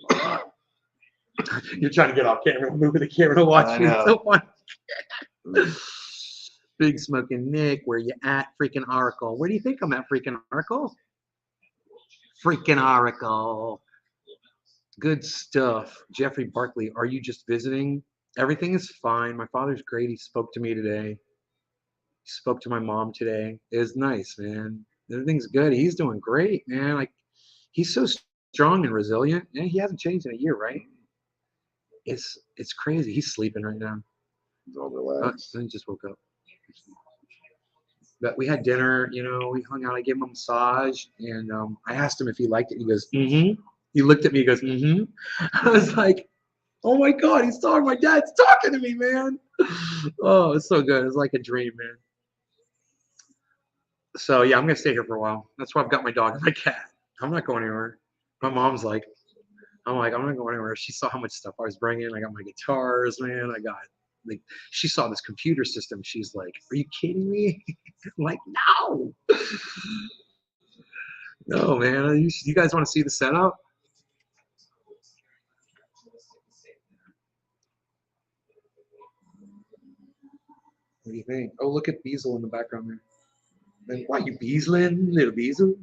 fuck. You're trying to get off camera, moving the camera to watch I me. It's so fun. Mm. Big Smoking Nick, where you at? Freaking Oracle. Where do you think I'm at? Freaking Oracle? Freaking Oracle. Good stuff. Jeffrey Barkley, are you just visiting? Everything is fine. My father's great. He spoke to me today. He spoke to my mom today. It was nice, man. Everything's good. He's doing great, man. Like he's so strong and resilient. And he hasn't changed in a year, right? It's crazy. He's sleeping right now. It's all relaxed. He just woke up. But we had dinner, we hung out. I gave him a massage, and I asked him if he liked it. He goes, mm-hmm. He looked at me. He goes, mm-hmm. I was like, oh my god, he's talking. My dad's talking to me, man. Oh, it's so good. It's like a dream, man. So yeah, I'm gonna stay here for a while. That's why I've got my dog and my cat. I'm not going anywhere. My mom's I'm not going anywhere. She saw how much stuff I was bringing. I got my guitars, man. I got like she saw this computer system. She's like, "Are you kidding me?" I'm like, "No, no, man. You guys want to see the setup?" What do you think? Oh, look at Beazle in the background there. Then, why you beazling, little Beazle?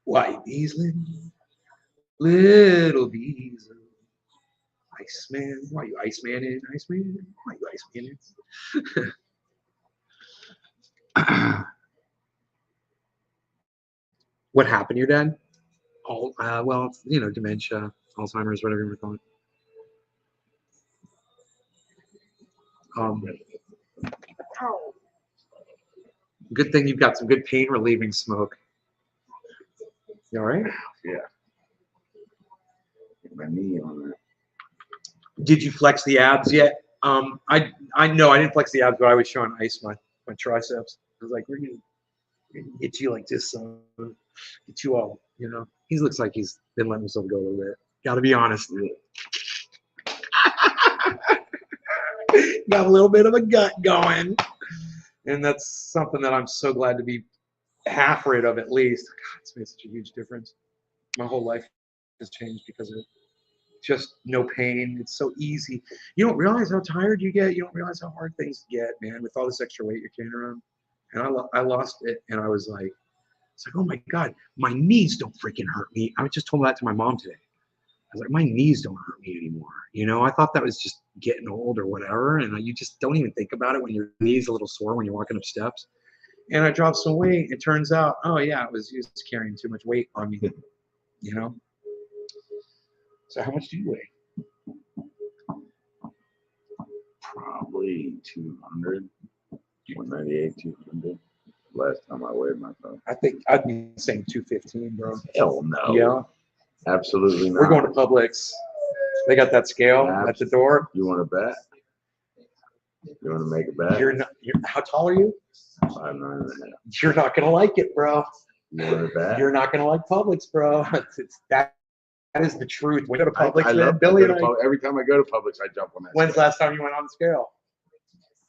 Why you beazling, little Beazle? Iceman, why you Iceman? Iceman, why you Iceman? What happened to your dad? Oh, well, you know, dementia, Alzheimer's, whatever you were calling it. Good thing you've got some good pain relieving smoke. You all right? Yeah. Get my knee on that. Did you flex the abs yet? I know I didn't flex the abs, but I was showing Ice my triceps. I was like, we're gonna get you like this, get you all, you know. He looks like he's been letting himself go a little bit. Got to be honest. Got a little bit of a gut going, and that's something that I'm so glad to be half rid of at least. God, it's made such a huge difference. My whole life has changed because of it. Just no pain. It's so easy. You don't realize how tired you get. You don't realize how hard things get, man, with all this extra weight you're carrying around. And I lost it, and I was like, it's like, oh my God, my knees don't freaking hurt me. I just told that to my mom today. I was like, my knees don't hurt me anymore. You know, I thought that was just getting old or whatever, and you just don't even think about it when your knees a little sore when you're walking up steps. And I dropped some weight. It turns out, oh yeah, it was just carrying too much weight on me. You know. So how much do you weigh? Probably 200, 198, 200. Last time I weighed myself. I think I'd be saying 215, bro. Hell no. Yeah. Absolutely not. We're going to Publix. They got that scale at the door. You want to bet? You want to make a bet? How tall are you? 5'9.5". You're not gonna like it, bro. You want to bet? You're not gonna like Publix, bro. That is the truth. We go to Publix, I love Billy. every time I go to Publix, I jump on that. When's the scale. last time you went on the scale?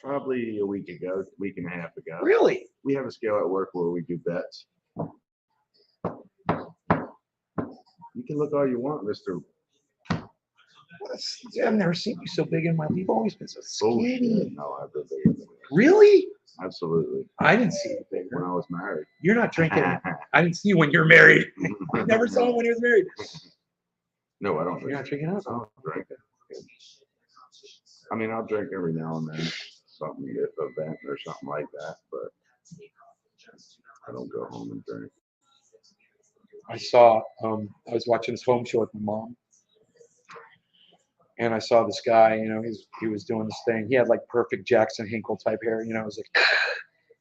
Probably a week ago, week and a half ago. Really? We have a scale at work where we do bets. You can look all you want, Mr. I've never seen you so big in my life. You've always been so skinny. Bullshit. No, I've been bigger than this. Really? Absolutely. I didn't see you When bigger. I was married. You're not drinking. I didn't see you when you're married. I never saw him when he was married. No, I don't You're drink. not drinking I alcohol. don't drink. I mean, I'll drink every now and then, something at an event or something like that, but I don't go home and drink. I saw. I was watching this home show with my mom, and I saw this guy. You know, he was doing this thing. He had like perfect Jackson Hinkle type hair. You know, it was like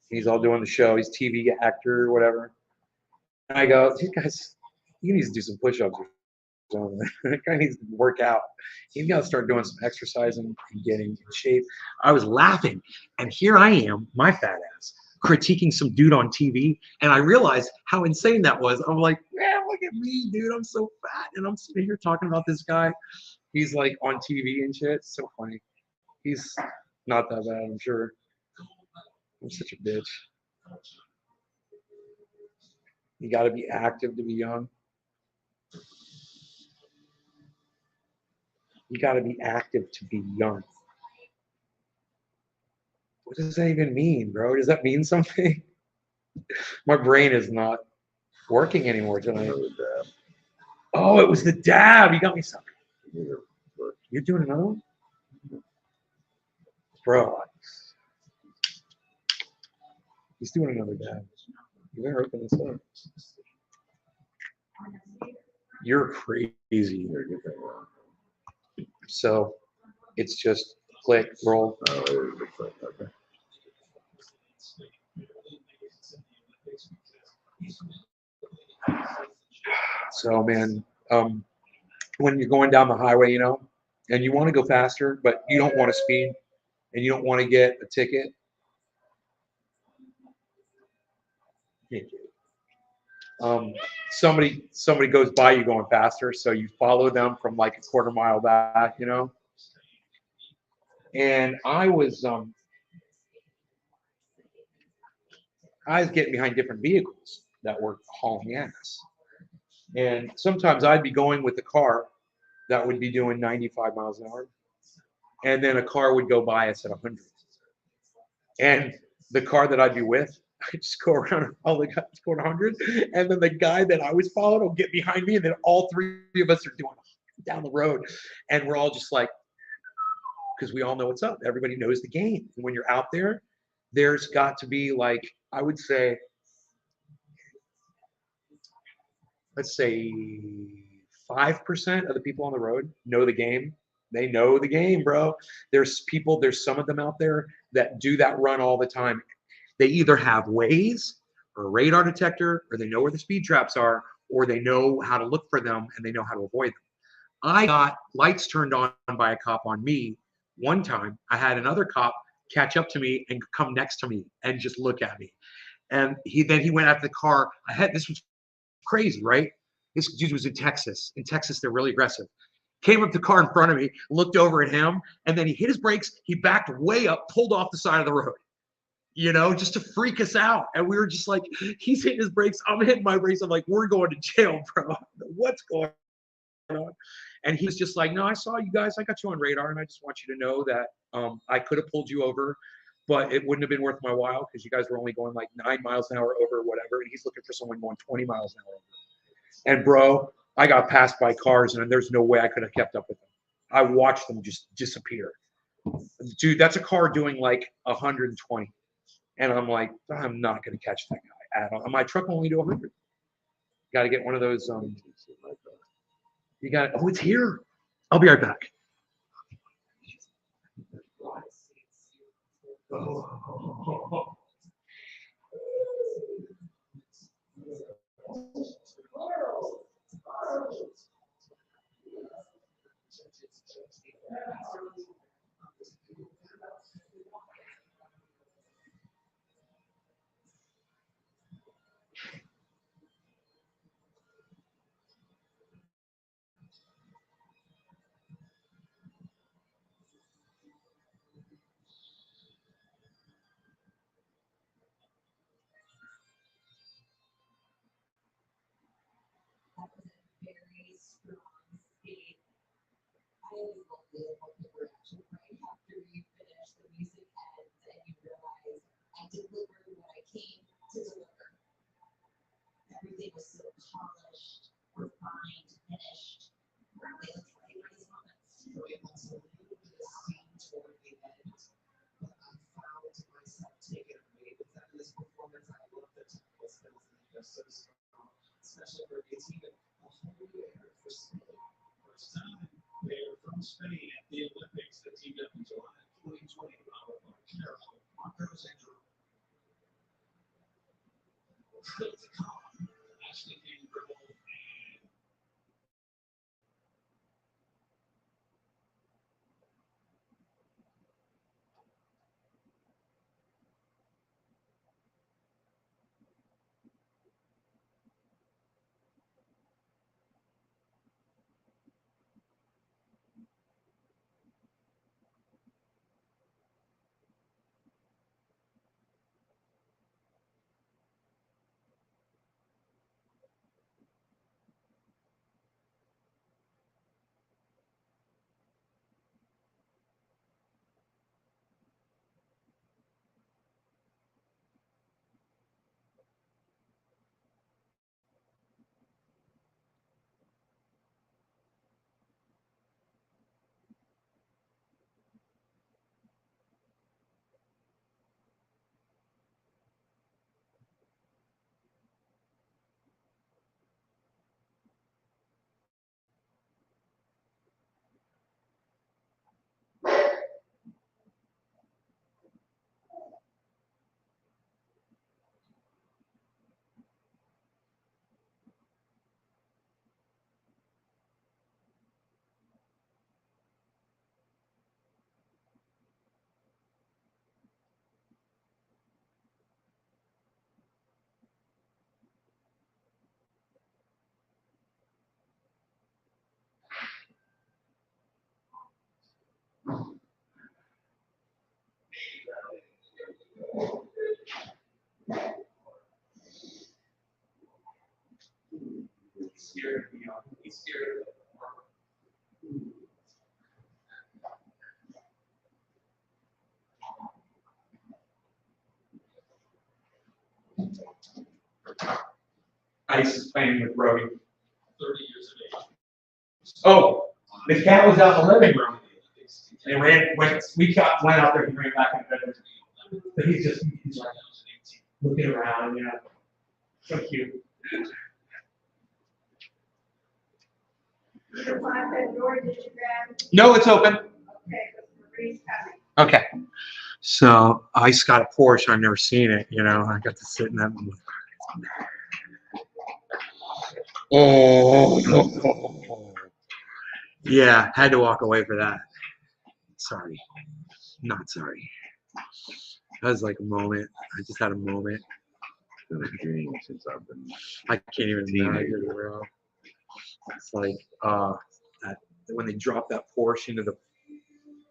he's all doing the show. He's TV actor or whatever. And I go, "You guys, you need to do some push-ups or something. That guy needs to work out. He's got to start doing some exercising and getting in shape." I was laughing, and here I am, my fat ass, critiquing some dude on TV, and I realized how insane that was. I'm like, man, look at me, dude. I'm so fat, and I'm sitting here talking about this guy. He's like on TV and shit. It's so funny. He's not that bad, I'm sure. I'm such a bitch. You got to be active to be young. You got to be active to be young. What does that even mean, bro? Does that mean something? My brain is not working anymore tonight. Another dab. Oh, it was the dab. You got me sucking. Either work. You're doing another one? Bro. He's doing another dab. You better open this up. You're crazy. Here, get that one. So it's just click, roll. Oh, it is a click. Okay. So man, when you're going down the highway, you know, and you want to go faster, but you don't want to speed and you don't want to get a ticket. Somebody goes by you going faster, so you follow them from like a quarter mile back, you know. And I was getting behind different vehicles that were hauling ass. And sometimes I'd be going with the car that would be doing 95 miles an hour, and then a car would go by us at 100. And the car that I'd be with, I'd just go around and all the guys going 100, and then the guy that I was following will get behind me, and then all three of us are doing down the road, and we're all just like, because we all know what's up. Everybody knows the game. And when you're out there, there's got to be like, I would say, let's say 5% of the people on the road know the game. They know the game, bro. There's some of them out there that do that run all the time. They either have Waze or a radar detector, or they know where the speed traps are, or they know how to look for them and they know how to avoid them. I got lights turned on by a cop on me one time. I had another cop catch up to me and come next to me and just look at me. And he went after the car. This was crazy, right? This dude was in Texas. In Texas, they're really aggressive. Came up to the car in front of me, looked over at him, and then he hit his brakes. He backed way up, pulled off the side of the road, just to freak us out. And we were just like, he's hitting his brakes. I'm hitting my brakes. I'm like, we're going to jail, bro. What's going on? And he was just like, no, I saw you guys. I got you on radar, and I just want you to know that I could have pulled you over, but it wouldn't have been worth my while because you guys were only going like 9 miles an hour over or whatever. And he's looking for someone going 20 miles an hour over. And bro, I got passed by cars, and there's no way I could have kept up with them. I watched them just disappear. Dude, that's a car doing like 120. And I'm like, I'm not going to catch that guy at all. My truck only do 100. Got to get one of those. You got. Oh, it's here. I'll be right back. Oh. Ice is playing with Brody. 30 years of age. Oh, the cat was out in the living room. And we went out there and ran back in the bedroom. But he's like looking around, yeah. So cute. You lock that door, did you grab? No, it's open. Okay, because Marie's coming. Okay. So Ice got a Porsche. I've never seen it, you know. I got to sit in that one. Oh. Yeah, had to walk away for that. Sorry. Not sorry. That was like a moment. I just had a moment. It's been a dream since I've been. I can't even imagine, bro. It's like that when they dropped that Porsche into the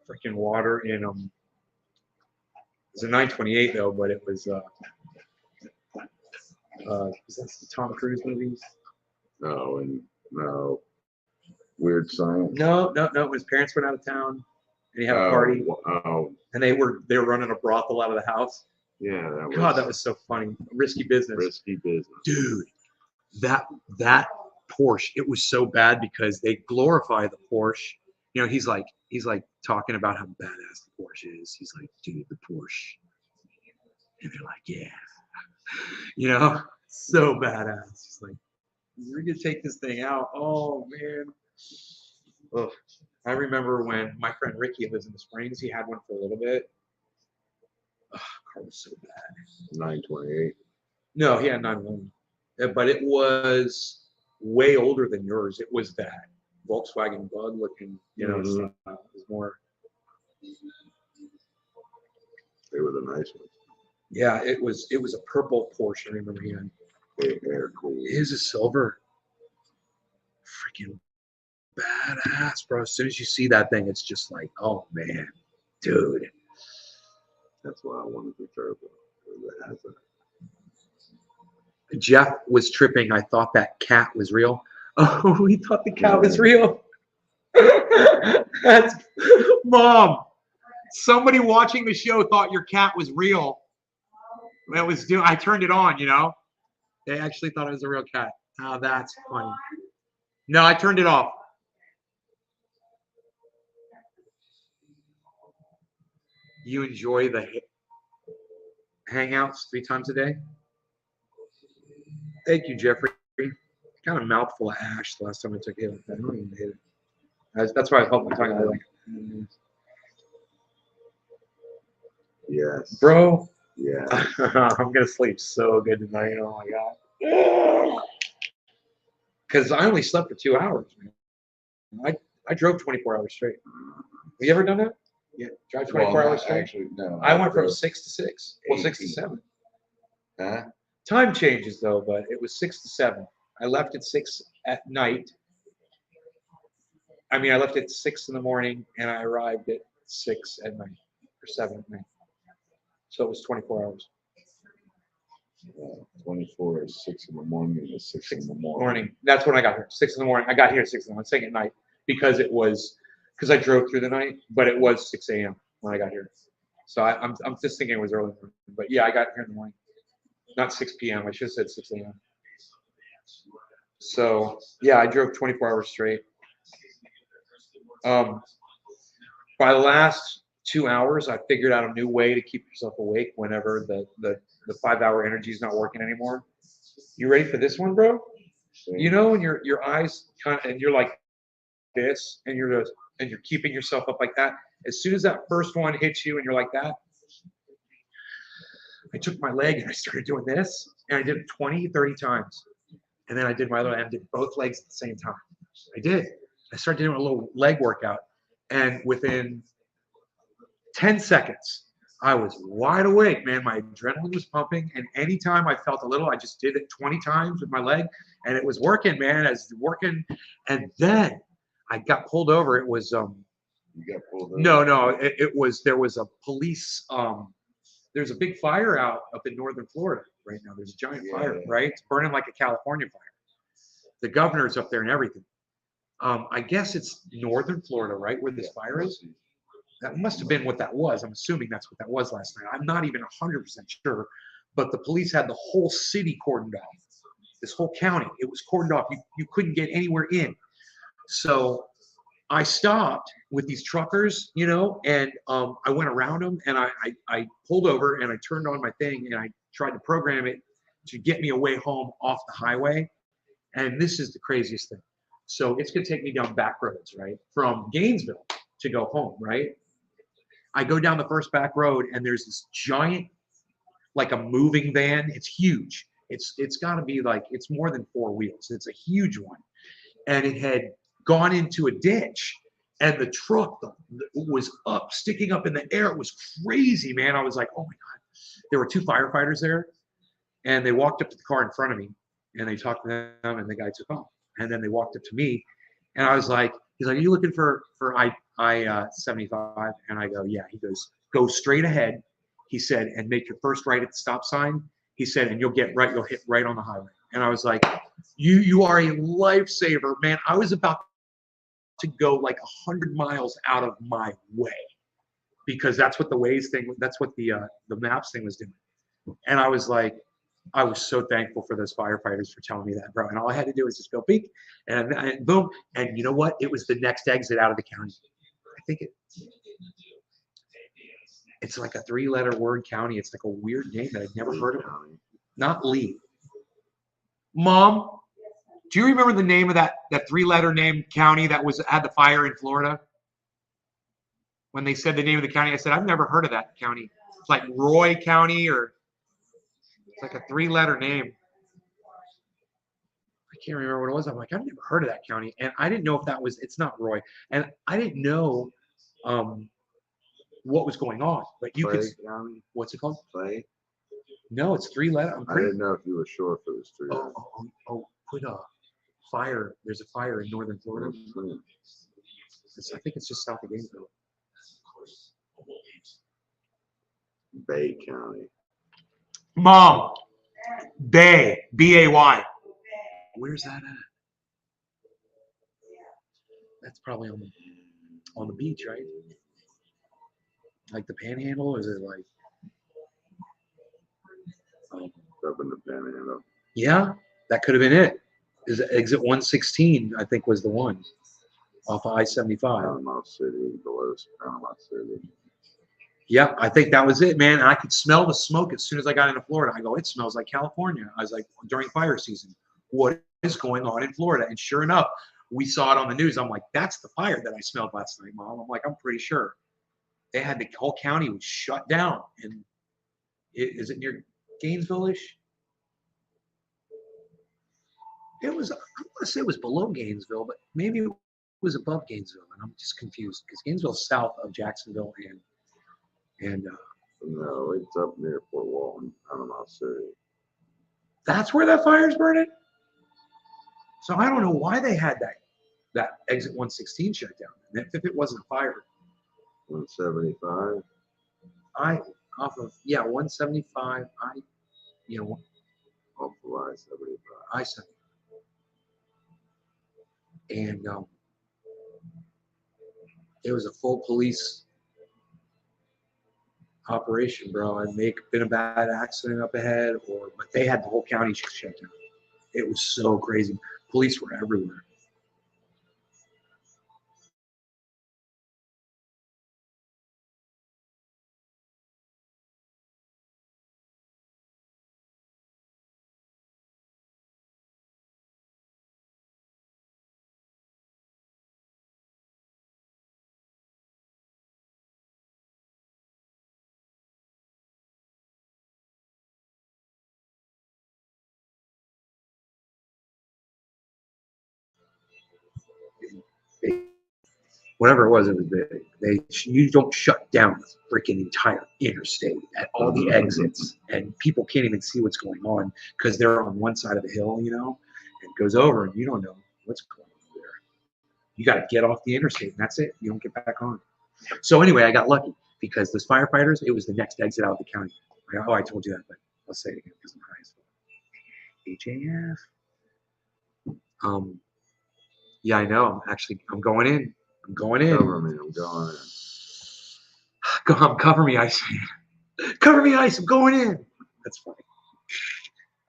freaking water in it was a 928 though, but it was that the Tom Cruise movies? No. Weird Science. No. His parents went out of town and he had a party. And they were running a brothel out of the house. Yeah, that was so funny. Risky business. Risky business. Dude, that Porsche, it was so bad because they glorify the Porsche. You know, he's like talking about how badass the Porsche is. He's like, dude, the Porsche. And they're like, yeah. You know, so badass. It's like, we're gonna take this thing out. Oh man. Ugh. I remember when my friend Ricky lives in the Springs, he had one for a little bit. Oh, car was so bad. 928. No, he had 911. But it was way older than yours. It was that Volkswagen Bug looking, you know, stuff. It was more. They were the nice ones. Yeah, it was a purple Porsche. I remember he had. They're cool. His is silver. Freaking badass, bro. As soon as you see that thing, it's just like, oh man, dude. That's why I wanted the turbo. It has a Jeff was tripping. I thought that cat was real. Oh, we thought the cat was real. That's Mom. Somebody watching the show thought your cat was real. That was I turned it on, you know. They actually thought it was a real cat. Oh, that's funny. No, I turned it off. You enjoy the hangouts 3 times a day? Thank you, Jeffrey. Kind of mouthful of ash the last time I took it. I don't even hit it. That's why I felt my tongue. I was like, yes. Bro. Yeah. I'm gonna sleep so good tonight. Oh my god. Because I only slept for 2 hours, man. I drove 24 hours straight. Have you ever done that? Yeah, drive 24 hours straight. Actually, no. I went from 6 to 6. Well, 6 to 7. Huh? Time changes though, but it was 6 to 7. I left at 6 at night. I mean, I left at 6 in the morning and I arrived at 6 at night or 7 at night. So it was 24 hours. 24 is 6 in the morning and 6 in the morning. That's when I got here. 6 in the morning. I got here at 6 in the morning. I'm saying at night because I drove through the night, but it was 6 a.m. when I got here. So I'm just thinking it was early morning. But yeah, I got here in the morning. Not 6 p.m. I should have said 6 a.m. So yeah, I drove 24 hours straight. By the last 2 hours, I figured out a new way to keep yourself awake whenever the 5-hour energy is not working anymore. You ready for this one, bro? You know, and your eyes kind of, and you're like this, and you're keeping yourself up like that. As soon as that first one hits you, and you're like that, I took my leg and I started doing this, and I did it 20, 30 times, and then I did my other, and did both legs at the same time. I started doing a little leg workout, and within 10 seconds, I was wide awake, man. My adrenaline was pumping, and anytime I felt a little, I just did it 20 times with my leg, and it was working, man. I was working, and then I got pulled over. It was You got pulled over? No. It was there was a police. There's a big fire up in northern Florida right now. There's a giant fire, right? It's burning like a California fire. The governor's up there and everything. I guess it's northern Florida, right, where this fire is. That must have been what that was. I'm assuming that's what that was last night. I'm not even 100% sure, but the police had the whole city cordoned off. This whole county, it was cordoned off. You couldn't get anywhere in. So I stopped with these truckers, you know, and I went around them and I pulled over and I turned on my thing and I tried to program it to get me away home off the highway. And this is the craziest thing. So it's going to take me down back roads, right? From Gainesville to go home, right? I go down the first back road and there's this giant, like a moving van. It's huge. It's got to be like, it's more than four wheels. It's a huge one. And it had gone into a ditch and the truck was up, sticking up in the air. It was crazy, man. I was like, oh my God. There were two firefighters there and they walked up to the car in front of me and they talked to them and the guy took off. And then they walked up to me and I was like, he's like, are you looking for I-75? And I go, yeah. He goes, go straight ahead. He said, and make your first right at the stop sign. He said, and you'll hit right on the highway. And I was like, you are a lifesaver, man. I was about to go like 100 miles out of my way because that's what the Waze thing, that's what the maps thing was doing. And I was like, I was so thankful for those firefighters for telling me that, bro. And all I had to do was just go beep and boom. And you know what? It was the next exit out of the county. I think it's like a three-letter word county. It's like a weird name that I'd never heard of. Not Lee. Mom, do you remember the name of that three-letter name county that had the fire in Florida? When they said the name of the county, I said, I've never heard of that county. It's like Roy County or it's like a three-letter name. I can't remember what it was. I'm like, I've never heard of that county. And I didn't know if that was, it's not Roy. And I didn't know what was going on. But you could, what's it called? Play. No, it's three-letter. I didn't know if you were sure if it was three. Put a fire. There's a fire in northern Florida. I think it's just south of Gainesville. Bay County. Mom, Bay, B-A-Y. Where's that at? That's probably on the beach, right? Like the Panhandle? Is it like? Up in the Panhandle. Yeah, that could have been it. Is exit 116? I think was the one off of I-75. Panama City, below Panama City. Yeah, I think that was it, man. And I could smell the smoke as soon as I got into Florida. I go, it smells like California. I was like, during fire season, what is going on in Florida? And sure enough, we saw it on the news. I'm like, that's the fire that I smelled last night, Mom. I'm like, I'm pretty sure. They had the whole county was shut down. And is it near Gainesville-ish? It was, I want to say it was below Gainesville, but maybe it was above Gainesville. And I'm just confused because Gainesville's south of Jacksonville and no, it's up near Fort Walton, Panama City. That's where that fire's burning? So I don't know why they had that exit 116 shut down. If it wasn't a fire. 175? Off of 175, Off of I-75. I-75. And it was a full police operation, bro. It may have been a bad accident up ahead, but they had the whole county shut down. It was so crazy. Police were everywhere. Whatever it was big. You don't shut down the freaking entire interstate at all the exits, and people can't even see what's going on because they're on one side of the hill, and it goes over, and you don't know what's going on there. You got to get off the interstate, and that's it. You don't get back on. So anyway, I got lucky because those firefighters, it was the next exit out of the county. I told you that, but I'll say it again because I'm high as well. HAF. Yeah, I know. I'm going in. I'm going in. Cover me, I'm going in. Cover me, ice. Cover me, ice. I'm going in. That's funny.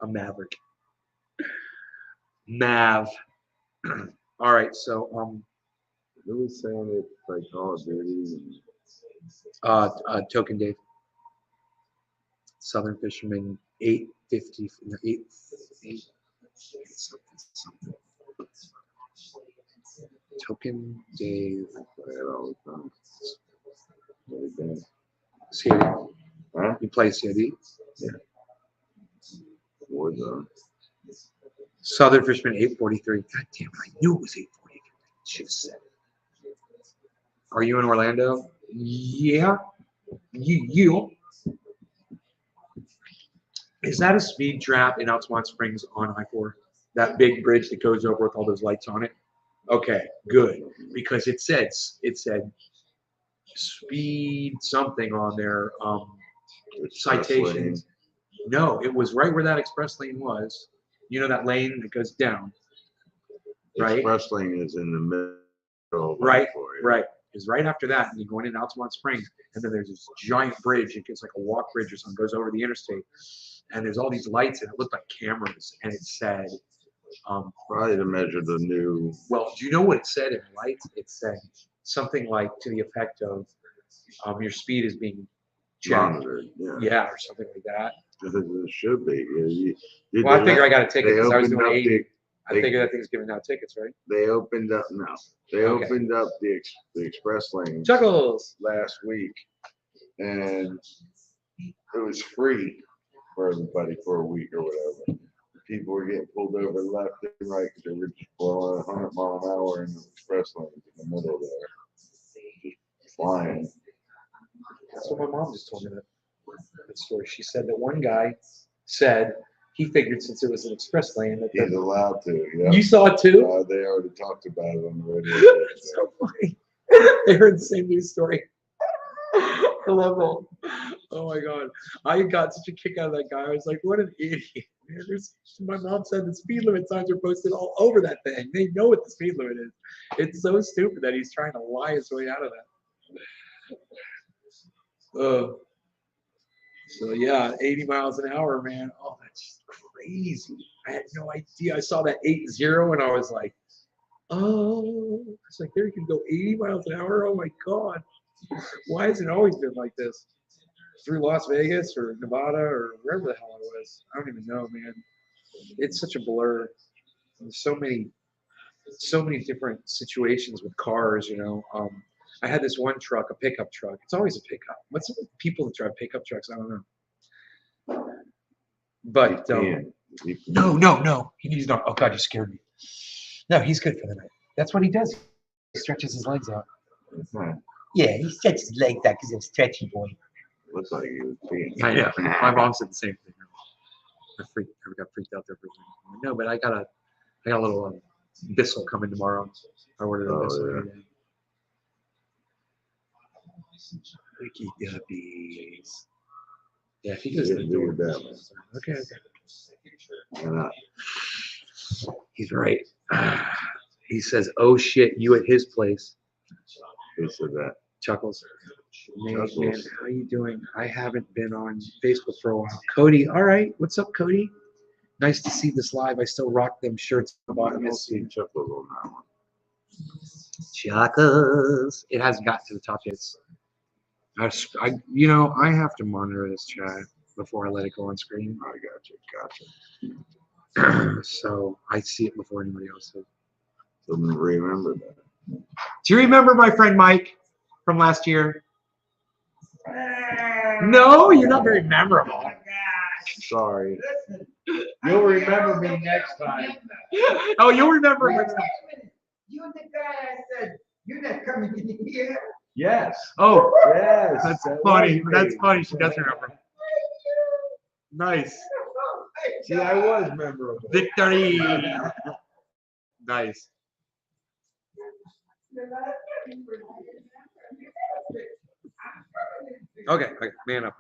I'm Maverick. Mav. All right, so Who was saying it like Call of Duty? Token Dave, Southern Fisherman, 850, no, 8 something. Token Dave. Play it all the time. Really bad. CID. Huh? You play CID? Yeah. Warzone. Southern Fisherman 843. God damn it, I knew it was 843. Should have said it. Are you in Orlando? Yeah. You. Is that a speed trap in Altamont Springs on I-4? That big bridge that goes over with all those lights on it? Okay, good. Because it said speed something on their Express citations. No, it was right where that express lane was. You know that lane that goes down, right? Express lane is in the middle. Of Right, I-4, yeah. right. It's right after that, and you're going into Altamont Springs, and then there's this giant bridge. It gets like a walk bridge or something, goes over the interstate, and there's all these lights, and it looked like cameras, and it said, Probably to measure the new. well, do you know what it said in the lights? It said something like to the effect of, your speed is being checked. Monitored, yeah. Yeah, or something like that. It should be. Well, I figure I got a ticket because I was doing 80. The, I figure that thing's giving out tickets, right? they opened up now. They Okay. opened up the express lane Chuckles. last week, and it was free for everybody for a week or whatever. People were getting pulled over left and right because they were just blowing 100 mile an hour in the express lane in the middle there, just flying. That's what my mom just told me that story. She said that one guy said he figured since it was an express lane that He's allowed to. Yeah. you saw it too. They already talked about it on the radio. That's so funny. They heard the same news story. I love that. Oh my god, I got such a kick out of that guy. I was like, what an idiot. Man, my mom said the speed limit signs are posted all over that thing. They know what the speed limit is. It's so stupid that he's trying to lie his way out of that. So yeah, 80 miles an hour, man. Oh, that's just crazy. I had no idea. I saw that 80 and I was like, oh, it's like there you can go 80 miles an hour. Oh my god. Why has it always been like this? Through Las Vegas or Nevada or wherever the hell I was. I don't even know, man. It's such a blur. There's so many different situations with cars, you know. I had this one truck, a pickup truck. It's always a pickup. What's up with people that drive pickup trucks? I don't know. But no. He's not. Oh God, you scared me. No, he's good for the night. That's what he does. He stretches his legs out. Yeah, he stretches his legs out because he's a stretchy boy. Looks like he was peeing. I know. My mom said the same thing. I got freaked out there for a second. No, but I got a little Bissell coming tomorrow. I ordered a Bissell. Yeah. Today. Ricky Dubbies. Yeah, if he goes to the door. Okay. He's right. He says, "Oh shit, you at his place." Who said that? Chuckles. Man, how you doing? I haven't been on Facebook for a while. Cody, all right. What's up, Cody? Nice to see this live. I still rock them shirts. I don't see Chuckles on that one. Chuckles. It hasn't gotten to the top yet. I have to monitor this chat before I let it go on screen. I gotcha. So I see it before anybody else does. So remember that. Do you remember my friend Mike from last year? No, you're not very memorable. Sorry. You'll remember me next time. Oh, you'll remember me. You the guy I said, you're not coming in here. Yes. Oh, Yes. that's funny. That's funny. She does remember. Nice. See, I was memorable. Victory. Nice. Okay. Man up.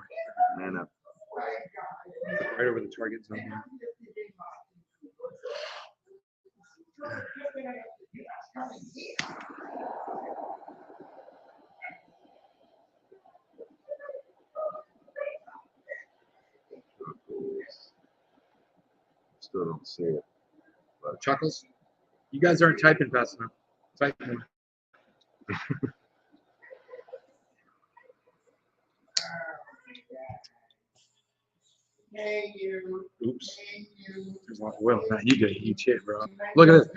Man up. Right over the target zone. Still don't see it. Chuckles. You guys aren't typing fast enough. Type more. Hey, you. Oops. Hey, you. There's a lot of oil in that. You gotta eat shit, bro. Look at this.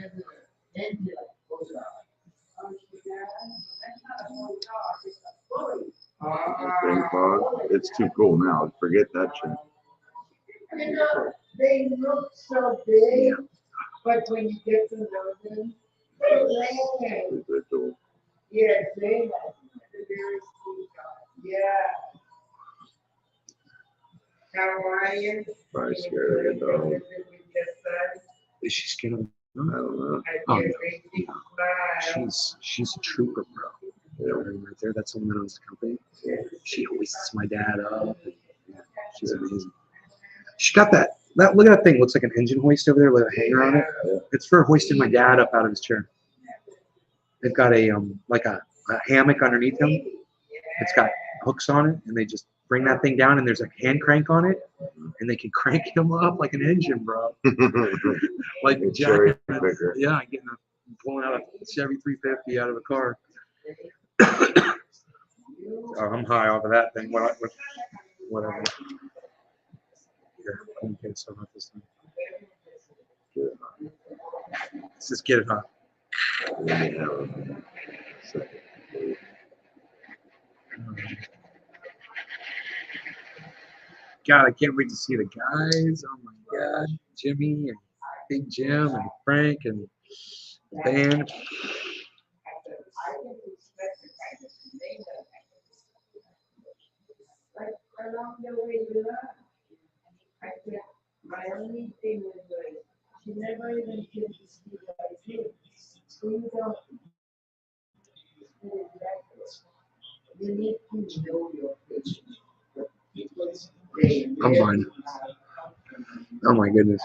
Ping pong. It's too cool now. Forget that shit. You know, they look so big, but when you get to know them, they're lame. Individual. Yeah, they have very sweet. Yeah. How are you? Probably scared of the dog. Is she scared of him? I don't know. Oh, no. She's a trooper, bro. You know her right there. That's the one that owns the company. She hoists my dad up. And, yeah, she's amazing. She got that. Look at that thing. Looks like an engine hoist over there with a hanger on it. It's for hoisting my dad up out of his chair. They've got a like a hammock underneath him. It's got hooks on it, and they just bring that thing down, and there's a hand crank on it, and they can crank him up like an engine, bro. Like It's Jack. very bigger. Yeah, pulling out a Chevy 350 out of a car. Oh, I'm high off of that thing. Whatever. Here, let me get some of this thing. Let's just get it hot. God, I can't wait to see the guys. Oh my God, Jimmy and Big Jim and Frank and the band. Along the way, I said, my only thing was like, she never even came to speak like you. You don't. You need to know your patients. Because I'm fine. Oh my goodness.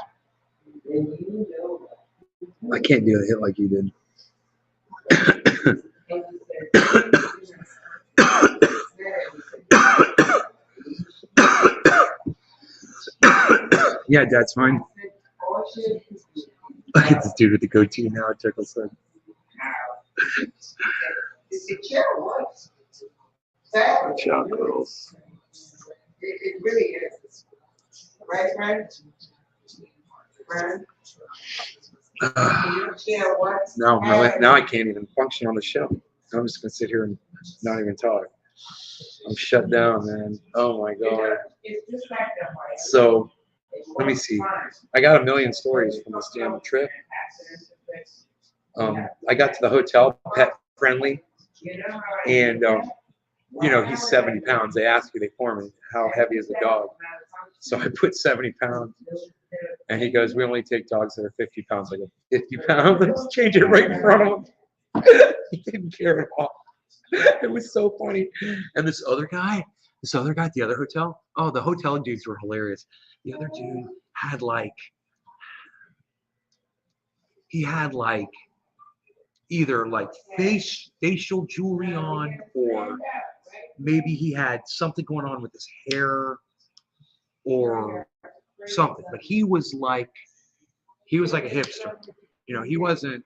when you know I can't do a hit like you did. Yeah, Dad's fine. Look at this dude with the goatee now. Chuckles said. It was. Sad. Chuckles. It really is. Right, friend? Friend? Yeah, what? Now I can't even function on the show. I'm just gonna sit here and not even talk. I'm shut down, man. Oh my God. It's just like the heart. So let me see. I got a million stories from this damn trip. I got to the hotel, pet friendly, and you know, he's 70 pounds. They asked me, they for me, how heavy is the dog? So I put 70 pounds, and he goes, we only take dogs that are 50 pounds. I go, 50 pounds? Let's change it right in front of him. He didn't care at all. It was so funny. And this other guy at the other hotel, oh, the hotel dudes were hilarious. The other dude had either like facial jewelry on, or maybe he had something going on with his hair or something. But he was like a hipster. You know, he wasn't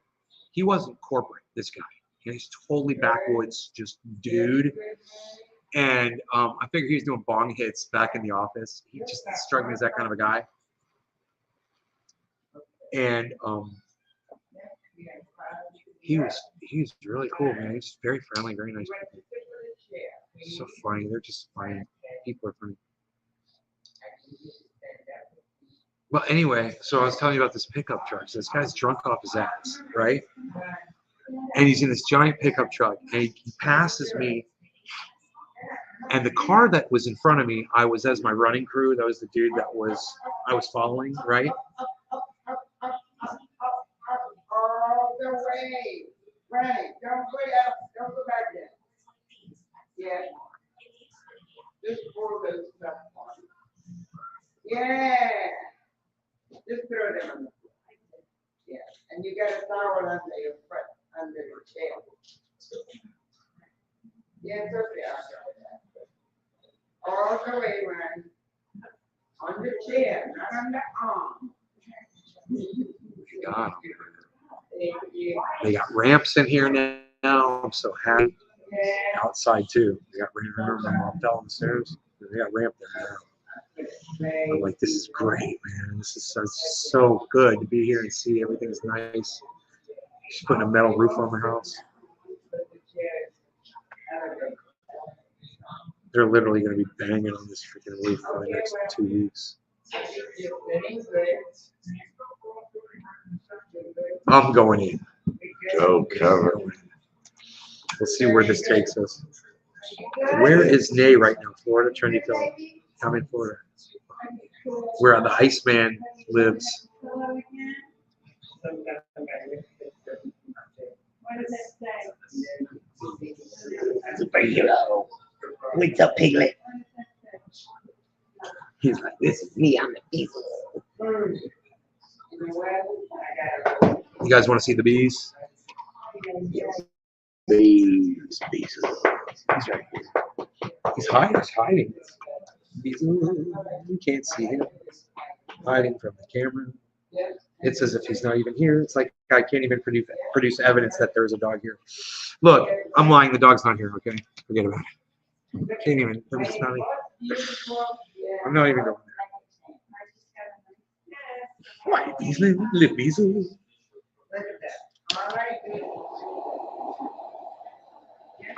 corporate, this guy. You know, he's totally backwoods, just dude. And I figured he was doing bong hits back in the office. He just struck me as that kind of a guy. And he was really cool, man. He's very friendly, very nice people. So funny. They're just funny. People are funny. Well, anyway, so I was telling you about this pickup truck. So this guy's drunk off his ass, right? And he's in this giant pickup truck, and he passes me. And the car that was in front of me, I was as my running crew. That was the dude I was following, right? All the way. Right. Don't go back there. Yeah. Just pull those stuff on. Yeah. Just throw them on the floor. Yeah. And you got a towel under your foot. under the chair. Yes, okay. All the way around. On the chair, not on the arm. God. Thank you. They got ramps in here now. I'm so happy. Yeah. Outside too. They got ramp. My mom fell on the stairs. They got ramp there now. I'm like, this is great, man. This is so good to be here and see everything's nice. She's putting a metal roof on the house. They're literally going to be banging on this freaking roof for the next 2 weeks. I'm going in. Go cover. We'll see where this takes us. Where is Nay right now? Florida, Trinity. I'm in Florida. Where the Iceman lives. What does that say? Hello. What's up, Piglet? He's like, this is me, I'm the beast. You guys want to see the bees? Bees. He's right here. He's hiding. You can't see him. Hiding from the camera. It's as if he's not even here. It's like I can't even produce evidence that there's a dog here. Look, I'm lying. The dog's not here. Okay, forget about it. Can't even. I'm not even going there. Why these little bees?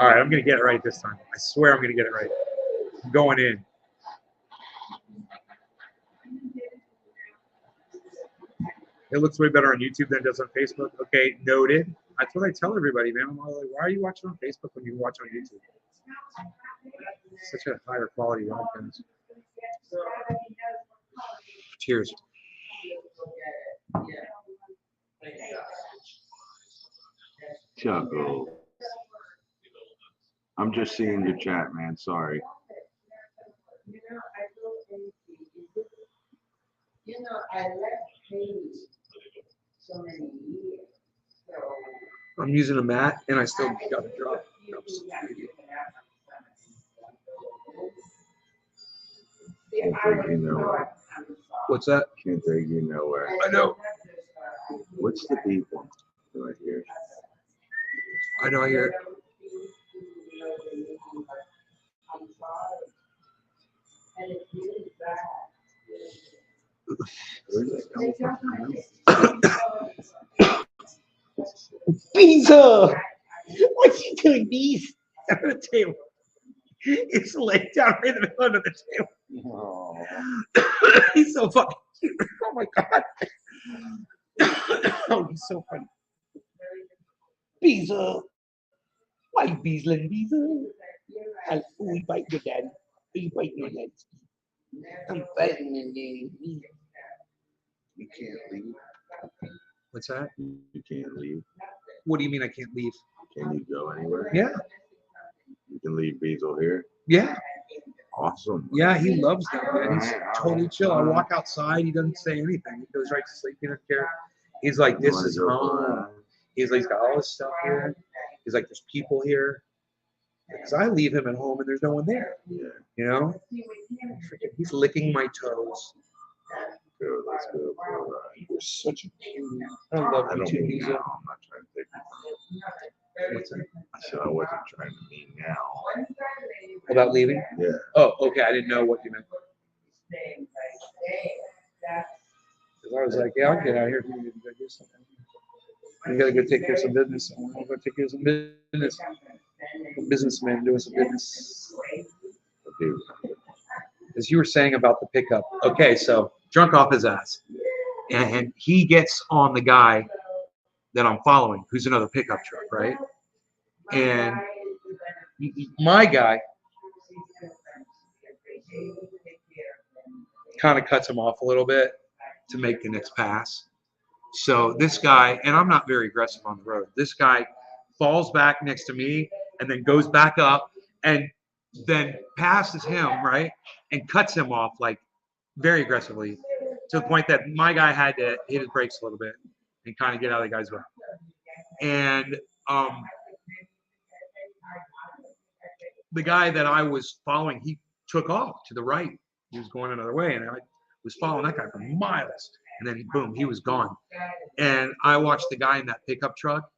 All right, I'm gonna get it right this time. I swear I'm gonna get it right. I'm going in. It looks way better on YouTube than it does on Facebook. Okay, noted. That's what I tell everybody, man. I'm all like, why are you watching on Facebook when you watch on YouTube? Such a higher quality content. Cheers. Chuckle. I'm just seeing your chat, man. Sorry. I left Haiti so many years. So I'm using a mat and I still got to drop. Can't take you nowhere. What's that? Can't take you nowhere. I know. What's the beep one? Do I hear? I know I hear it. Where's that coming from? Beezer! What you doing, Bees? On the table. It's laid down right in the middle of the table. Oh, He's so fucking cute. Oh my god. Oh, he's so funny. Beezer! Why Beesland, Beezer? We bite your daddy. We bite your daddy. I'm biting your daddy. you can't leave. What's that? You can't leave. What do you mean I can't leave? Can you go anywhere? Yeah. You can leave Beazle here. Yeah. Awesome. Yeah, he loves that, man. He's totally chill. I walk outside, he doesn't say anything. He goes right to sleep, he doesn't care. He's like, this is home. He's like, he's got all this stuff here. He's like, there's people here. Because I leave him at home and there's no one there. Yeah. You know? Freaking, he's licking my toes. Go, let's go for a ride. You're such a cutie. I love I you don't too, mean Lisa. now. I'm not trying to take you. What's that? I said I wasn't trying to mean now. About leaving? Yeah. Oh, okay. I didn't know what you meant. Because I was like, yeah, I'll get out of here if you need to go do something. You gotta go take care of some business. I want to go take care of some business. I'm a businessman doing some business. Dude. As you were saying about the pickup. Okay, so drunk off his ass. And he gets on the guy that I'm following, who's another pickup truck, right? And my guy kind of cuts him off a little bit to make the next pass. So this guy, and I'm not very aggressive on the road, this guy falls back next to me and then goes back up and then passes him, right? And cuts him off like very aggressively to the point that my guy had to hit his brakes a little bit and kind of get out of the guy's way. And the guy that I was following, he took off to the right. He was going another way, and I was following that guy for miles. And then, boom, he was gone. And I watched the guy in that pickup truck,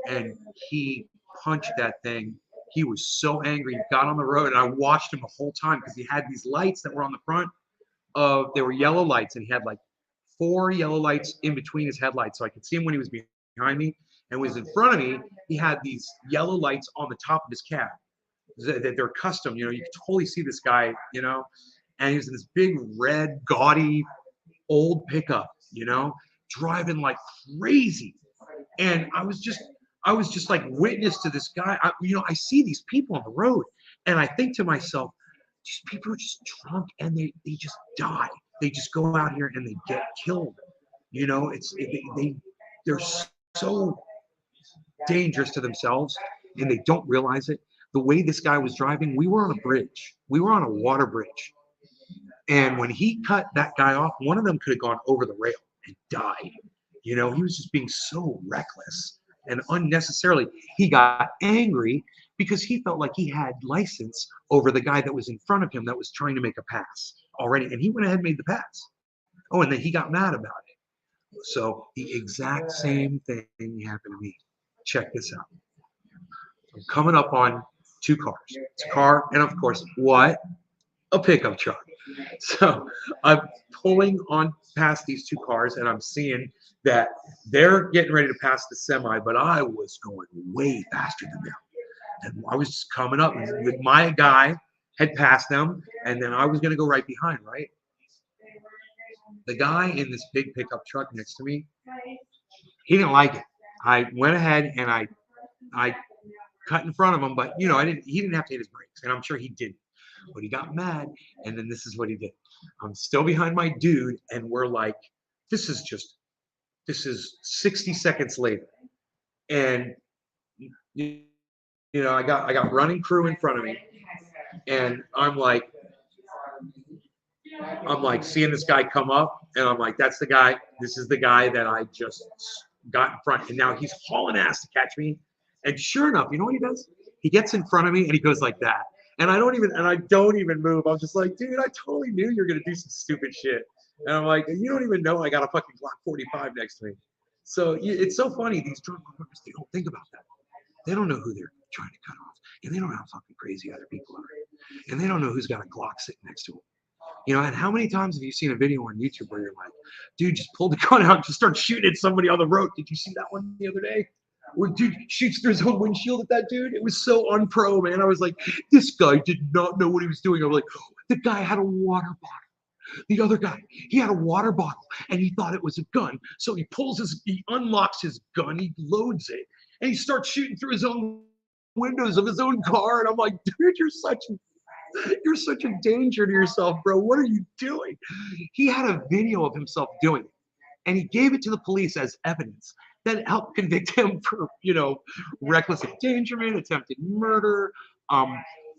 and he punched that thing. He was so angry. He got on the road, and I watched him the whole time because he had these lights that were on the front of, they were yellow lights, and he had like 4 yellow lights in between his headlights, so I could see him when he was behind me. And was in front of me, he had these yellow lights on the top of his cab. They're custom, you know, you can totally see this guy, you know, and he was in this big red gaudy old pickup, you know, driving like crazy. And I was just like witness to this guy. You know, I see these people on the road, and I think to myself, these people are just drunk, and they just die. They just go out here and they get killed. You know, they're so dangerous to themselves, and they don't realize it. The way this guy was driving, we were on a bridge. We were on a water bridge. And when he cut that guy off, one of them could have gone over the rail and died. You know, he was just being so reckless and unnecessarily. He got angry because he felt like he had license over the guy that was in front of him that was trying to make a pass already. And he went ahead and made the pass. Oh, and then he got mad about it. So the exact same thing happened to me. Check this out. I'm coming up on 2 cars. It's a car, and of course, what? A pickup truck. So I'm pulling on past these 2 cars, and I'm seeing that they're getting ready to pass the semi, but I was going way faster than them. And I was just coming up, and my guy had passed them, and then I was going to go right behind, right? The guy in this big pickup truck next to me, he didn't like it. I went ahead and I cut in front of him, but you know, he didn't have to hit his brakes, and I'm sure he didn't. But he got mad, and then this is what he did. I'm still behind my dude, and we're like, this is 60 seconds later. And you know, I got running crew in front of me, and I'm like seeing this guy come up, and I'm like, that's the guy. This is the guy that I just got in front, and now he's hauling ass to catch me. And sure enough, you know what he does? He gets in front of me and he goes like that. And I don't even move. I'm just like, dude, I totally knew you were gonna do some stupid shit. And I'm like, you don't even know I got a fucking Glock 45 next to me. So it's so funny. These drunk motherfuckers, they don't think about that. They don't know who they're trying to cut off, and they don't know how fucking crazy other people are, and they don't know who's got a Glock sitting next to them. You know, and how many times have you seen a video on YouTube where you're like, dude, just pull the gun out and just start shooting at somebody on the road? Did you see that one the other day? Where dude shoots through his own windshield at that dude? It was so unpro, man. I was like, this guy did not know what he was doing. I was like, the guy had a water bottle. The other guy, he had a water bottle and he thought it was a gun. So he unlocks his gun, he loads it, and he starts shooting through his own windows of his own car. And I'm like, dude, you're such a danger to yourself, bro. What are you doing? He had a video of himself doing it, and he gave it to the police as evidence that helped convict him for, you know, reckless endangerment, attempted murder,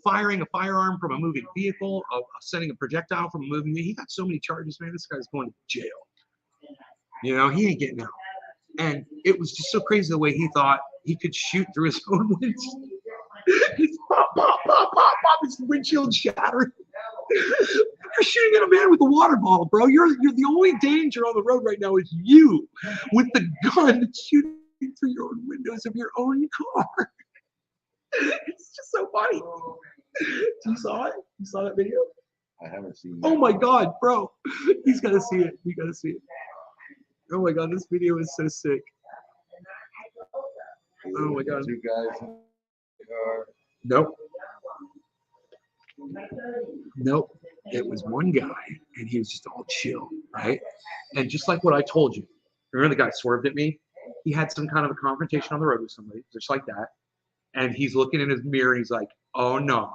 firing a firearm from a moving vehicle, sending a projectile from a moving vehicle. He got so many charges, man. This guy's going to jail. You know, he ain't getting out. And it was just so crazy the way he thought he could shoot through his own windshield. He's pop, pop, pop, pop, pop. His windshield shattered. You're shooting at a man with a water bottle, bro. You're the only danger on the road right now is you with the gun shooting through your own windows of your own car. It's just so funny. You saw it? You saw that video? I haven't seen that. Oh my God, bro. He's got to see it. You got to see it. Oh my God, this video is so sick. Oh my God. 2 guys in the car. Nope. Nope. It was one guy, and he was just all chill, right? And just like what I told you, remember the guy swerved at me? He had some kind of a confrontation on the road with somebody, just like that. And he's looking in his mirror, and he's like, oh no.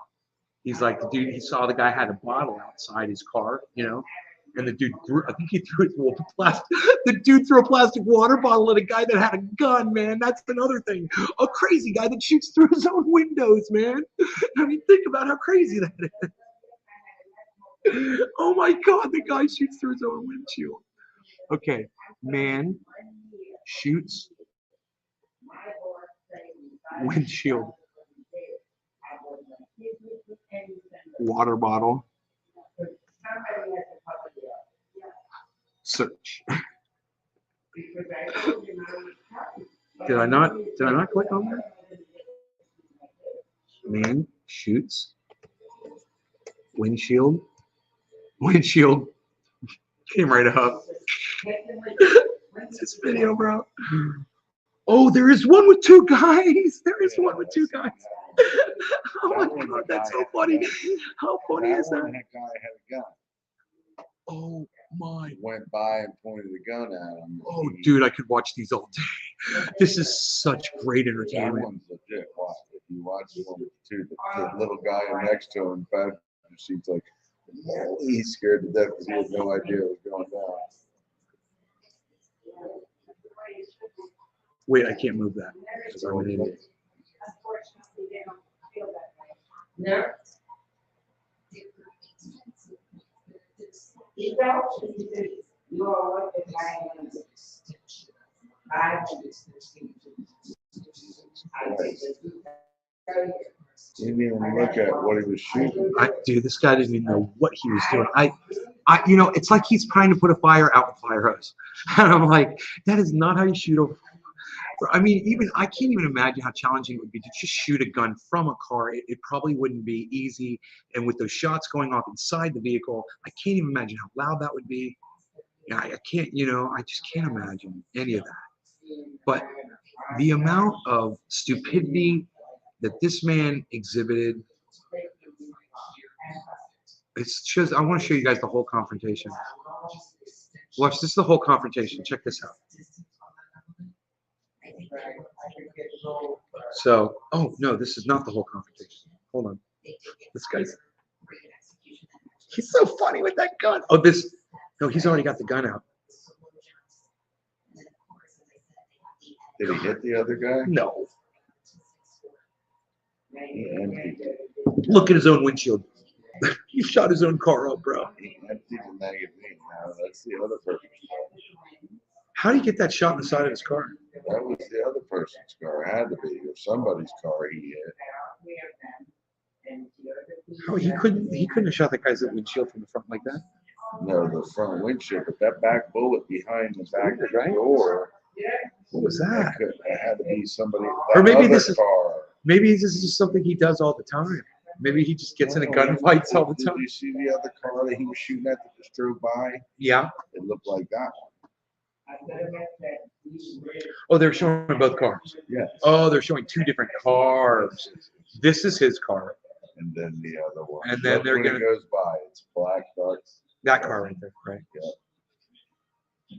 He's like, the dude, he saw the guy had a bottle outside his car, you know? And the dude I think he threw the dude threw a plastic water bottle at a guy that had a gun, man. That's another thing. A crazy guy that shoots through his own windows, man. I mean, think about how crazy that is. Oh my God, the guy shoots through his own windshield. Okay, man shoots windshield, water bottle, search. Did I not click on that? Man shoots. Windshield. Windshield. Came right up. This video, bro. Oh, there is one with two guys. There is one with two guys. Oh my God, that's so funny. How funny is that? That guy had a gun. Oh my. Went by and pointed a gun at him. Oh, dude, I could watch these all day. This is such great That entertainment. one's legit. Watch. If you watch the one with the two, the little guy next to him, passenger seat's like, he's scared to death because he had no idea what was going down. Wait, I can't move that because I'm an idiot. No. He didn't even look at what he was shooting. Dude, this guy didn't even know what he was doing. You know, it's like he's trying to put a fire out with a fire hose. And I'm like, that is not how you shoot a. I mean, I can't even imagine how challenging it would be to just shoot a gun from a car. It probably wouldn't be easy. And with those shots going off inside the vehicle, I can't even imagine how loud that would be. Yeah, I can't, you know, I just can't imagine any of that. But the amount of stupidity that this man exhibited, it's just, I want to show you guys the whole confrontation. Watch, this is the whole confrontation. Check this out. So, oh no, this is not the whole confrontation. Hold on. This guy's, he's so funny with that gun. Oh, no, he's already got the gun out. Did he hit the other guy? No. He emptied it. Look at his own windshield. He shot his own car up, bro. He emptied the magazine. Now that's the other person's car. How did he get that shot in the side of his car? That was the other person's car. It had to be. If somebody's car he hit. Oh, he couldn't have shot that guy's windshield from the front like that. No, the front windshield, but that back bullet behind the back Weird, right? door. What was that? It had to be somebody. Or maybe other this is- car. Maybe this is just something he does all the time. Maybe he just gets in a gunfights all the Did time. you see the other car that he was shooting at that just drove by? Yeah. It looked like that one. Oh, they're showing both cars. Yes. Oh, they're showing two different cars. This is his car. And then the other one. And then Look they're when gonna- it goes by. It's black, dark. That car right there, right? Yeah.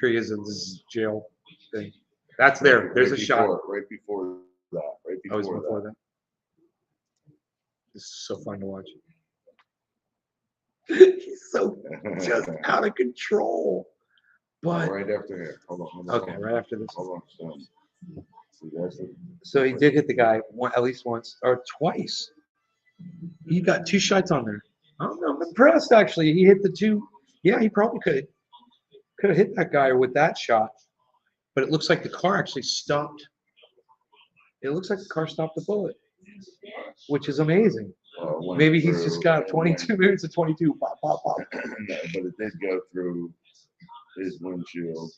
Here he is in this jail thing. That's there. There's a shot. Right before that. Right Oh, it's before before that. that. This is so fun to watch. He's so just out of control. But Right after here. Hold on. okay, right after this. Hold on. See, that's it. So he did hit the guy at least once or twice. He got two shots on there. I don't know. I'm impressed actually. He hit the two. Yeah, he probably could have hit that guy with that shot. But it looks like the car actually stopped. It looks like the car stopped the bullet, which is amazing. It went Maybe he's through- just got it went- 22 minutes of 22. Pop, pop, pop. No, but it did go through his windshield,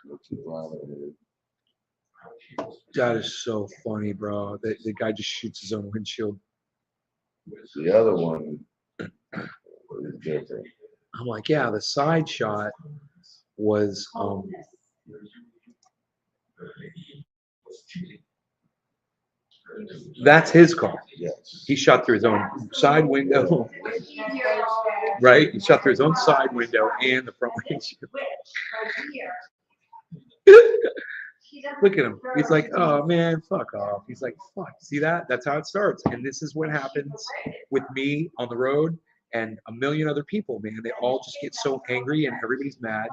which is why it is. That is so funny, bro. The guy just shoots his own windshield. The other one is different. I'm like, yeah, the side shot was that's his car. Yes. He shot through his own side window. Right? He shot through his own side window and the front windshield. Look at him. He's like, oh man, fuck off. He's like, fuck. See that? That's how it starts. And this is what happens with me on the road and a million other people, man. They all just get so angry and everybody's mad.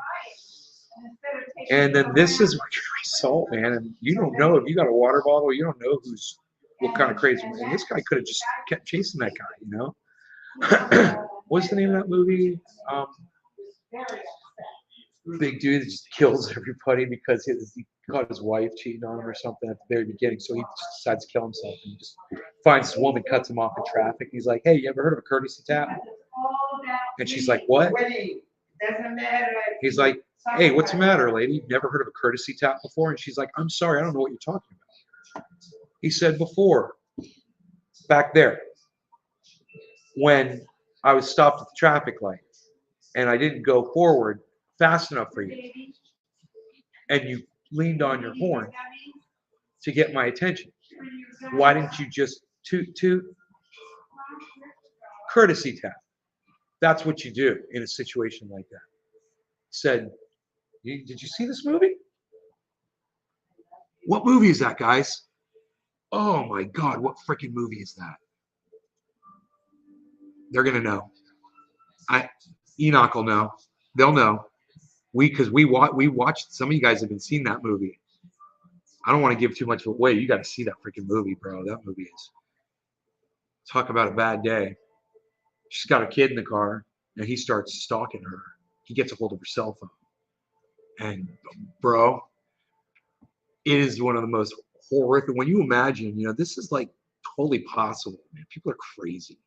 And then this is what your result, man. And you don't know if you got a water bottle, you don't know what kind of crazy. And this guy could have just kept chasing that guy, you know? What's the name of that movie? big dude that just kills everybody because he caught his wife cheating on him or something at the very beginning. So he just decides to kill himself and he just finds this woman, cuts him off in traffic. He's like, "Hey, you ever heard of a courtesy tap?" And she's like, "What?" Doesn't matter. He's like, "Hey, what's the matter, lady? You've never heard of a courtesy tap before?" And she's like, "I'm sorry, I don't know what you're talking about." He said, "Before, back there, when I was stopped at the traffic light and I didn't go forward fast enough for you, and you leaned on your horn to get my attention. Why didn't you just toot toot? Courtesy tap. That's what you do in a situation like that." Said, "Did you see this movie?" "What movie is that, guys?" "Oh my God, what freaking movie is that?" They're gonna know. Enoch will know. They'll know. Because we watched. Some of you guys have been seeing that movie. I don't want to give too much away. You got to see that freaking movie, bro. That movie is, talk about a bad day. She's got a kid in the car, and he starts stalking her. He gets a hold of her cell phone, and bro, it is one of the most horrific. When you imagine, this is like totally possible, man. People are crazy.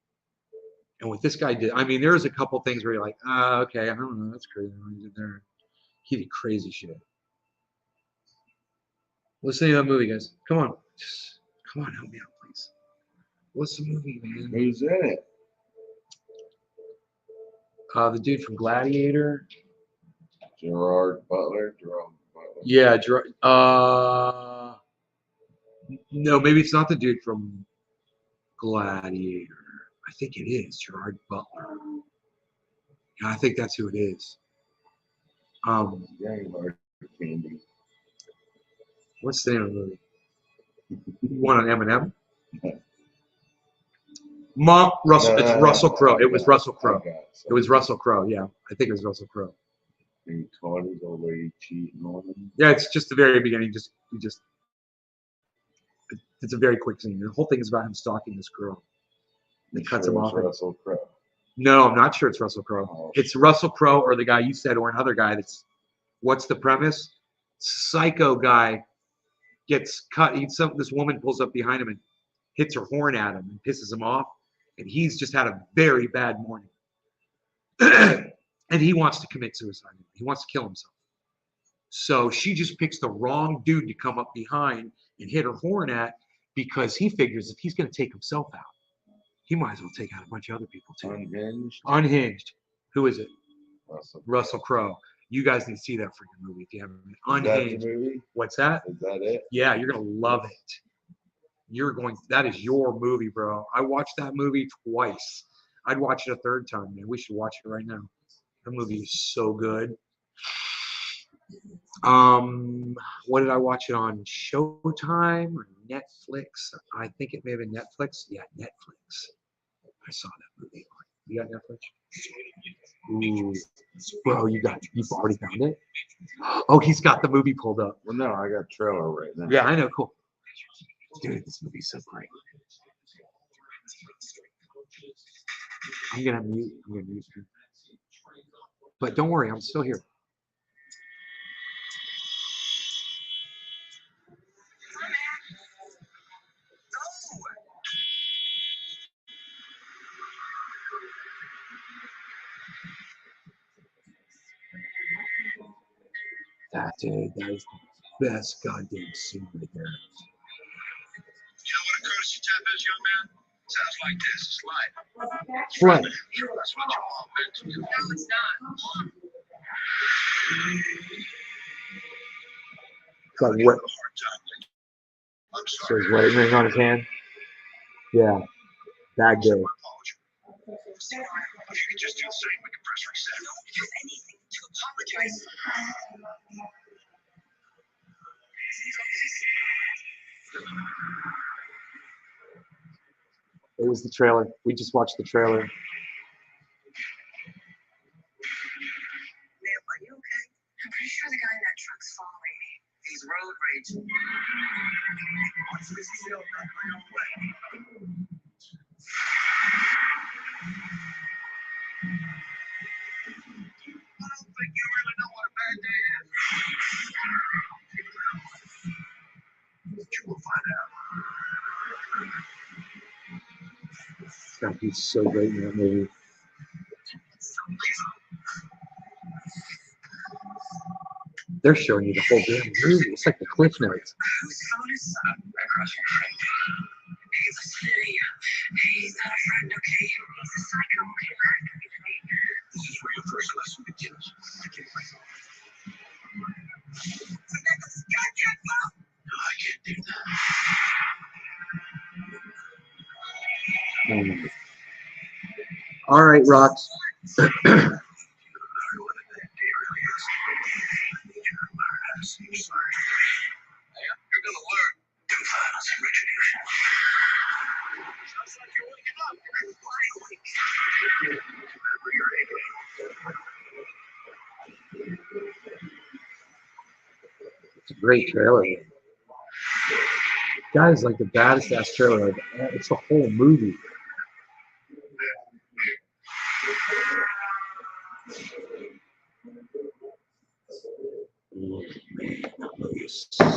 And what this guy did, I mean, there's a couple things where you're like, okay, I don't know, that's crazy. He did crazy shit. What's the name of that movie, guys? Come on. Come on, help me out, please. What's the movie, man? Who's in it? The dude from Gladiator. Gerard Butler. Yeah, no, maybe it's not the dude from Gladiator. I think it is Gerard Butler. Yeah, I think that's who it is. Gang Hard Candy. What's the name of the movie? One on Eminem. It's Russell Crowe. It was Russell Crowe. It was Russell Crowe. Yeah, I think it was Russell Crowe. He caught his old lady cheating on him. Yeah, it's just the very beginning. It's a very quick scene. The whole thing is about him stalking this girl. He cuts him off. Russell Crowe. No, I'm not sure it's Russell Crowe. Oh, it's Russell Crowe or the guy you said, or another guy that's. What's the premise? Psycho guy gets cut. This woman pulls up behind him and hits her horn at him and pisses him off. And he's just had a very bad morning. And he wants to commit suicide. He wants to kill himself. So she just picks the wrong dude to come up behind and hit her horn at because he figures if he's going to take himself out, he might as well take out a bunch of other people too. Unhinged. Who is it? Russell Crowe. You guys need to see that freaking movie if you haven't. Unhinged. Is that the movie? What's that? Is that it? Yeah, you're going to love it. That is your movie, bro. I watched that movie twice. I'd watch it a third time, man. We should watch it right now. That movie is so good. What did I watch it on? Showtime or Netflix? I think it may have been Netflix. Yeah, Netflix. I saw that movie. You got Netflix? Ooh, bro, you've already found it? Oh, he's got the movie pulled up. Well, no, I got trailer right now. Yeah, I know. Cool. Dude, this movie's so great. I'm gonna mute you. But don't worry, I'm still here. That is the best goddamn scene right there. You know what a courtesy tap is, young man? Sounds like this. It's life. It's right. Sure, that's what your mom meant to you. No, it's not. It's like I what? have a hard time. I'm So sorry. his wedding ring on his hand. Yeah, bad day. My apology. If you could just do the same, we can press reset. don't have anything to apologize for. It was the trailer. We just watched the trailer. Ma'am, are you okay? I'm pretty sure the guy in that truck's following me. He's road rage. Watch this deal back my own way. I don't think you really know what a bad God, he's so great in that movie. They're showing you the whole damn movie. It's like the Cliff Notes. Whose phone is up? Across your friend. Hey, listen to you. He's not a friend, okay? He's a psycho. He laughed at me today. This is where your first lesson begins. I can't wait. No, I can't do that. All right, Rox. You're gonna learn. Do violence and retribution. Sounds like you're waking up. Whatever you're aiming. It's a great trailer. Guys, like the baddest ass trailer. It's the whole movie.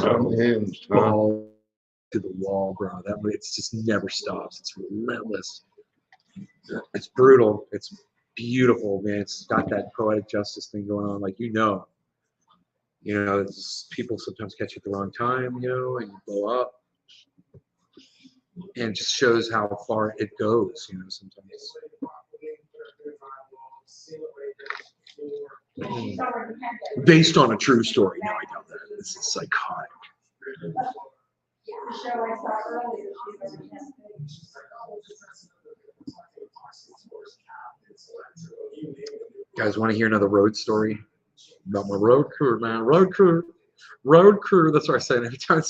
Unhinged, huh? Ball to the wall, bro. That movie, it just never stops. It's relentless. It's brutal. It's beautiful, man. It's got that poetic justice thing going on, like it's, people sometimes catch you at the wrong time, and you blow up, and it just shows how far it goes, sometimes. Based on a true story. No, I doubt that. This is psychotic. The show I saw earlier, Guys, want to hear another road story about my road crew, man? Road crew. That's what I say every time.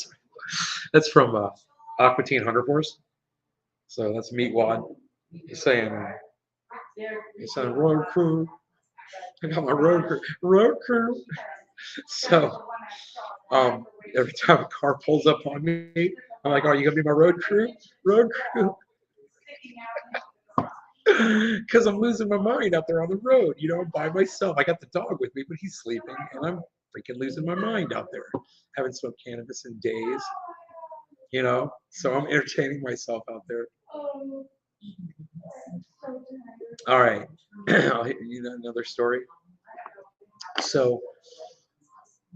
That's from Aqua Teen Hunger Force. So that's Meatwad. He's saying road crew. I got my road crew. So every time a car pulls up on me, I'm like, "Oh, you gonna be my road crew?" Because I'm losing my mind out there on the road, by myself. I got the dog with me, but he's sleeping, and I'm freaking losing my mind out there. Haven't smoked cannabis in days, so I'm entertaining myself out there. All right, I'll hit you another story. So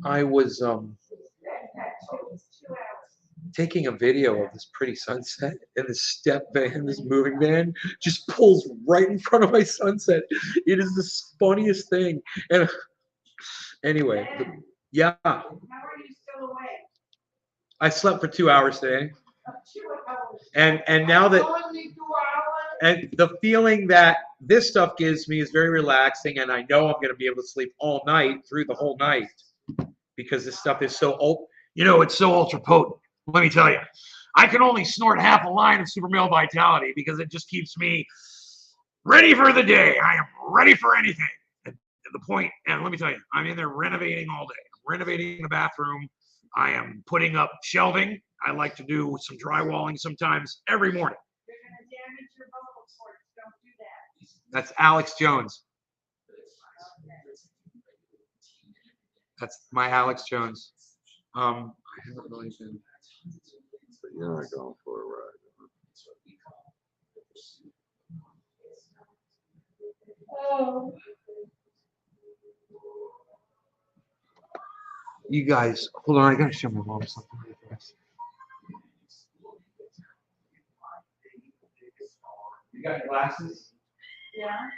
I was taking a video of this pretty sunset, and this moving van, just pulls right in front of my sunset. It is the funniest thing. And anyway, yeah. how are you still awake? I slept for 2 hours today. 2 hours. And now that Only 2 hours? and the feeling that this stuff gives me is very relaxing, and I know I'm going to be able to sleep all night through the whole night because this stuff is so it's so ultra potent. Let me tell you, I can only snort half a line of Super Male Vitality because it just keeps me ready for the day. I am ready for anything. At the point, and let me tell you, I'm in there renovating all day. I'm renovating the bathroom. I am putting up shelving. I like to do some drywalling sometimes every morning. You're going to damage your vocal cords. Don't do that. That's Alex Jones. That's my Alex Jones. I haven't really been. But you're not going for a ride. Oh. You guys, hold on. I gotta show my mom something really fast. You got your glasses? Yeah.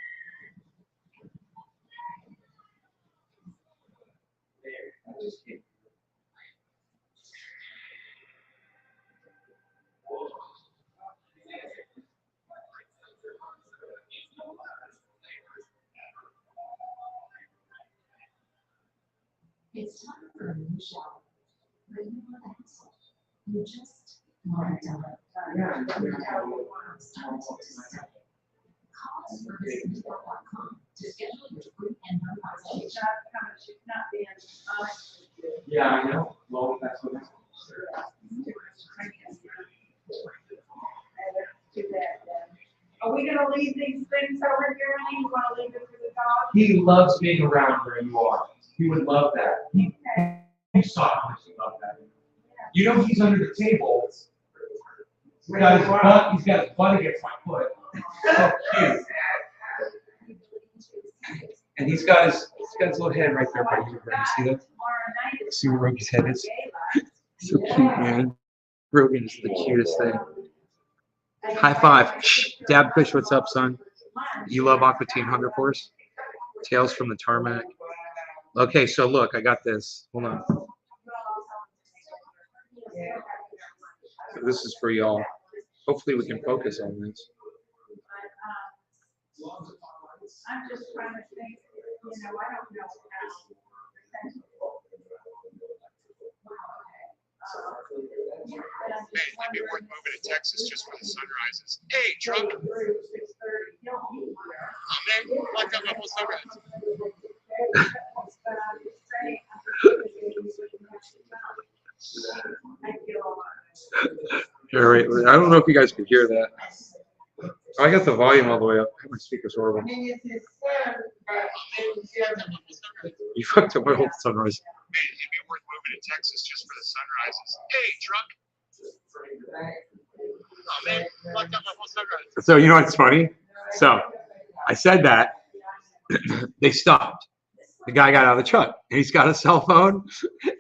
It's time for a new shower. But you want the hassle. You just want to done. Started to study. Call serviceinfo.com to schedule your free and no consultation. She's not being honest with you. Yeah, I know. Well, that's what Do that then. Are we gonna leave these things over here, and you wanna leave it for the dog? He loves being around where you are. He would love that. You saw how much he loved that. He's under the table. He's got his butt against my foot. Oh, cute. And he's got his little head right there by you. Right? See that? See where Rogan's head is? So cute, man. Rogan is the cutest thing. High five. Shh. Dab Fish, what's up, son? You love Aqua Teen Hunger Force? Tales from the Tarmac. Okay, so look, I got this. Hold on. This is for y'all. Hopefully we can focus on this. I'm just trying to think, you know, I don't know how. Man, it'd be worth moving to Texas just for the sunrises. Hey, drunk. Oh man, blacked out my whole sunrise. Here, wait, I don't know if you guys can hear that. I got the volume all the way up. My speaker's horrible. You fucked up my whole sunrise. Man, it'd be worth moving to Texas just for the sunrises. Hey, drunk. Oh man, blacked out my whole sunrise. So you know what's funny? So I said that. They stopped. The guy got out of the truck and he's got a cell phone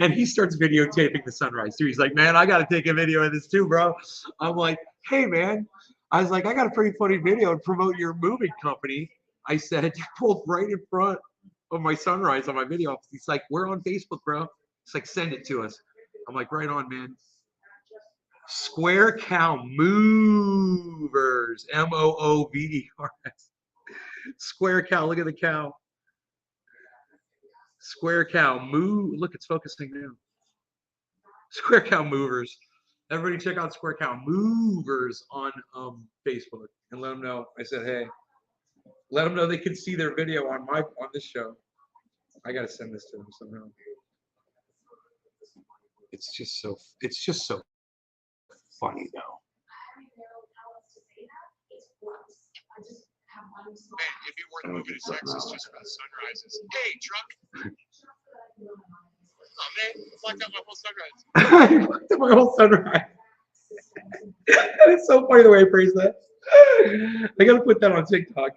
and he starts videotaping the sunrise too. He's like, man, I got to take a video of this too, bro. I'm like, hey, man. I was like, I got a pretty funny video to promote your moving company. I said, you pulled right in front of my sunrise on my video. He's like, we're on Facebook, bro. It's like, send it to us. I'm like, right on, man. Square Cow Movers. Moovers. Square Cow. Look at the cow. Square Cow Move. Look, it's focusing now. Square Cow Movers. Everybody check out Square Cow Movers on Facebook and let them know. I said, hey, let them know they can see their video on this show. I gotta send this to them somehow. It's just so funny though. Man, it'd be worth moving to Texas just for the sunrises. Hey, drunk. Oh man, blacked out my whole sunrise. I looked at my whole sunrise. It's so funny the way I phrase that. I gotta put that on TikTok.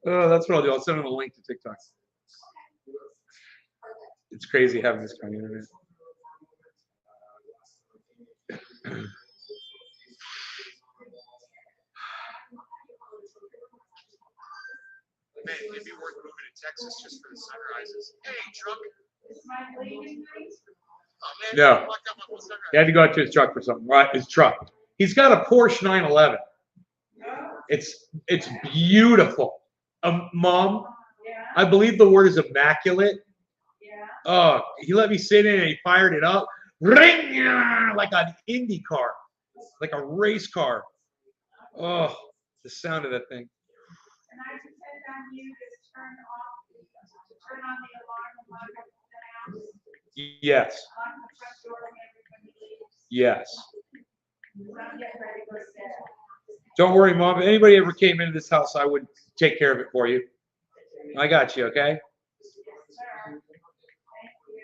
Oh, that's what I'll do. I'll send them a link to TikTok. It's crazy having this kind of internet. Man, it'd be worth moving to Texas just for the sunrises. Hey, drunk. Oh man, No. blacked out my whole sunrise. He had to go out to his truck for something. Right, his truck. He's got a Porsche 911. It's beautiful. Mom, I believe the word is immaculate. Oh, he let me sit in and he fired it up. Ring, like an Indy car, like a race car. Oh, the sound of that thing. And I depend on you to turn on the alarm and lock up the house. Yes. Lock the front door when everybody leaves. Yes. I'm getting ready to go to bed. Don't worry, Mom. If anybody ever came into this house, I would take care of it for you. I got you, okay?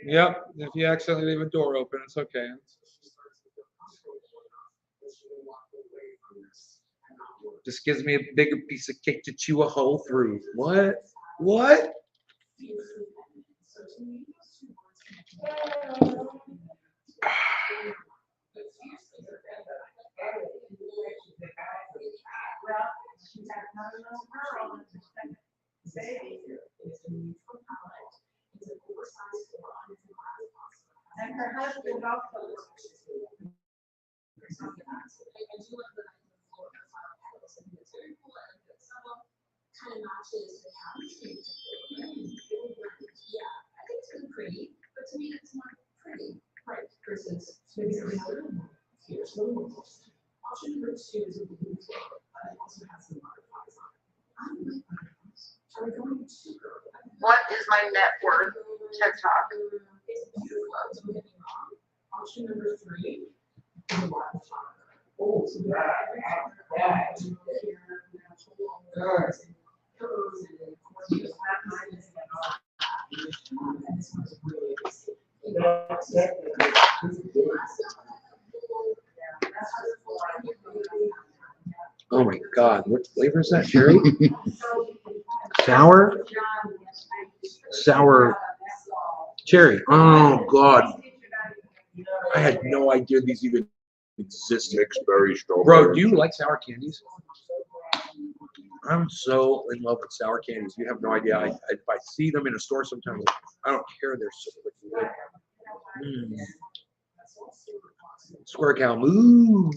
Yep. If you accidentally leave a door open, it's okay. Just gives me a bigger piece of cake to chew a hole through. What? What? Well, she's had another little girl and her second baby. And her husband also. Kind of matches the cow. Yeah, I think it's really pretty, but to me it's not pretty. Right, versus maybe something a little more fierce, a little more close. Option number 2 is a blue flower, but it also has some butterflies on it. I don't like butterflies. Are we going too early? What is my net worth? TikTok. It's beautiful, don't get me wrong. Option number 3 is a wildflower. Oh, so Oh my God, what flavor is that, cherry? Sour? Sour cherry. Oh God. I had no idea these even existed. Mixed berry strawberry. Bro, do you like sour candies? I'm so in love with sour candies. You have no idea. If I see them in a store sometimes, I don't care. They're so freaking good. Mm. Square cow move.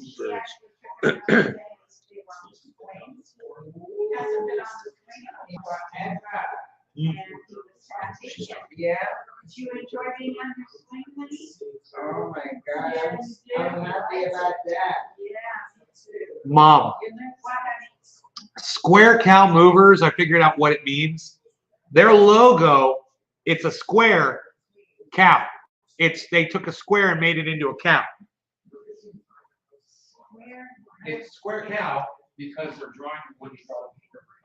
Yeah. Did you enjoy being on your swing, honey? Oh my God, I'm happy about that. Yeah. Mom, What, honey? Square Cow Movers, I figured out what it means. Their logo, it's a square cow. They took a square and made it into a cow. It's square cow because they're drawing when you draw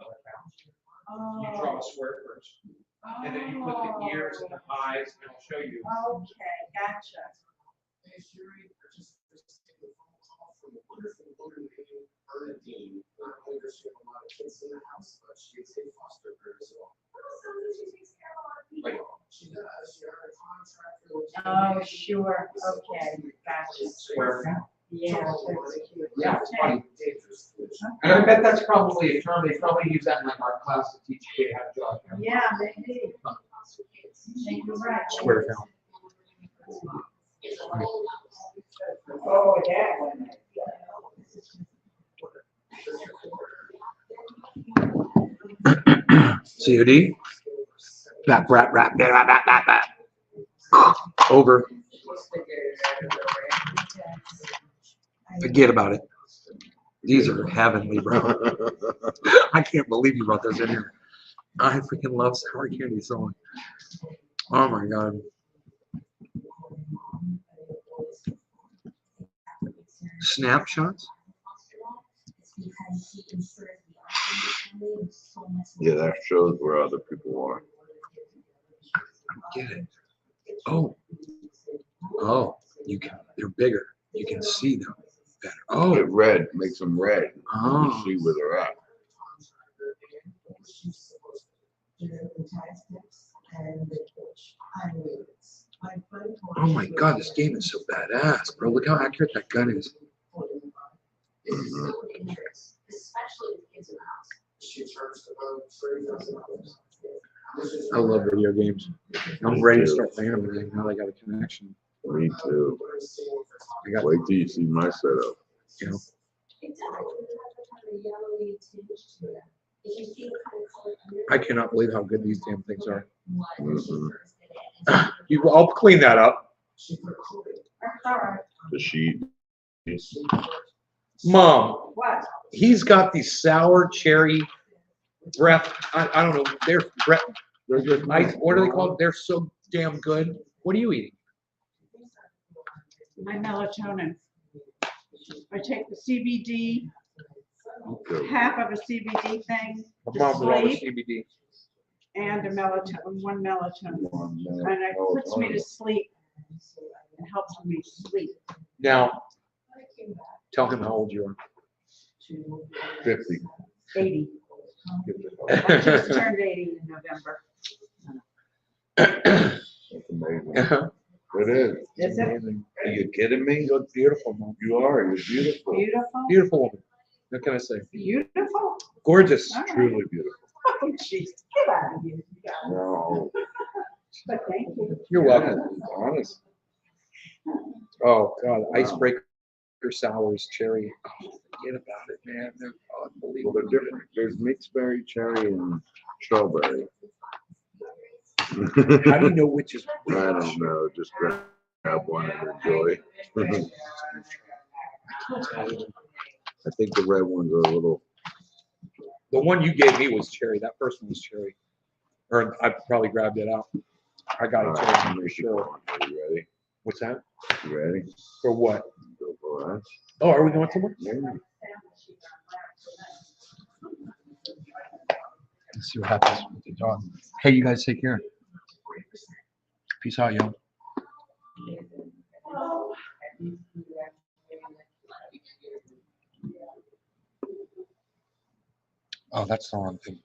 another cow. You draw a square first, and then you put the ears and the eyes, and I'll show you. Okay, gotcha. Like, Oh, sure, okay, gotcha. square cow. Yeah, that's cute. Yeah, it's funny. And I bet that's probably a term, they probably use that in like our class to teach you how to draw. Yeah, maybe. Maybe you're right. Square cow. Oh, that one. COD. Rap. Over. Forget about it. These are heavenly, bro. I can't believe you brought those in here. I freaking love sour candy so much. Oh my God. Snapshots? Yeah, that shows where other people are. Get it. Oh, you can, they're bigger. You can see them better. Oh, Get red, makes them red. oh. You see where they're at. Oh my God, this game is so badass, bro. Look how accurate that gun is. Mhm. I love video games. I'm ready to start playing them again now that I got a connection. Me too. I got, Wait till you see my setup. you know, I cannot believe how good these damn things are. Mhm. I'll clean that up. The sheet. Mom, What? he's got these sour cherry breath. I don't know. They're breath. They're good. What are they called? They're so damn good. What are you eating? My melatonin. I take the CBD, Okay. half of a CBD thing My to mom brought us sleep, CBD. and one melatonin. One minute. And it puts me to sleep. It helps me sleep. Now, tell him how old you are. 50. 80. I just turned 80 in November. That's amazing. It is. Is it Are you kidding me? You look beautiful, Mom. You are. You're beautiful. beautiful? Beautiful woman. What can I say? Beautiful? Gorgeous. All right. Truly beautiful. Oh, jeez. Get out of here. No. But thank you. You're welcome. Yeah, honest. Oh God, Wow. icebreaker sours, cherry. Oh, forget about it, man. They're Well, unbelievable. they're different. There's mixed berry, cherry, and strawberry. How do you know which is which? I don't know. Just grab one and enjoy. I think the red ones are a little. The one you gave me was cherry. That first one was cherry. Or I probably grabbed it out. I got a cherry one for sure. Are you ready? What's that? You ready? For what? Go for that. Oh, are we going somewhere? Yeah. Let's see what happens with the dog. Hey, you guys take care. Peace out, y'all. Oh, that's the wrong thing.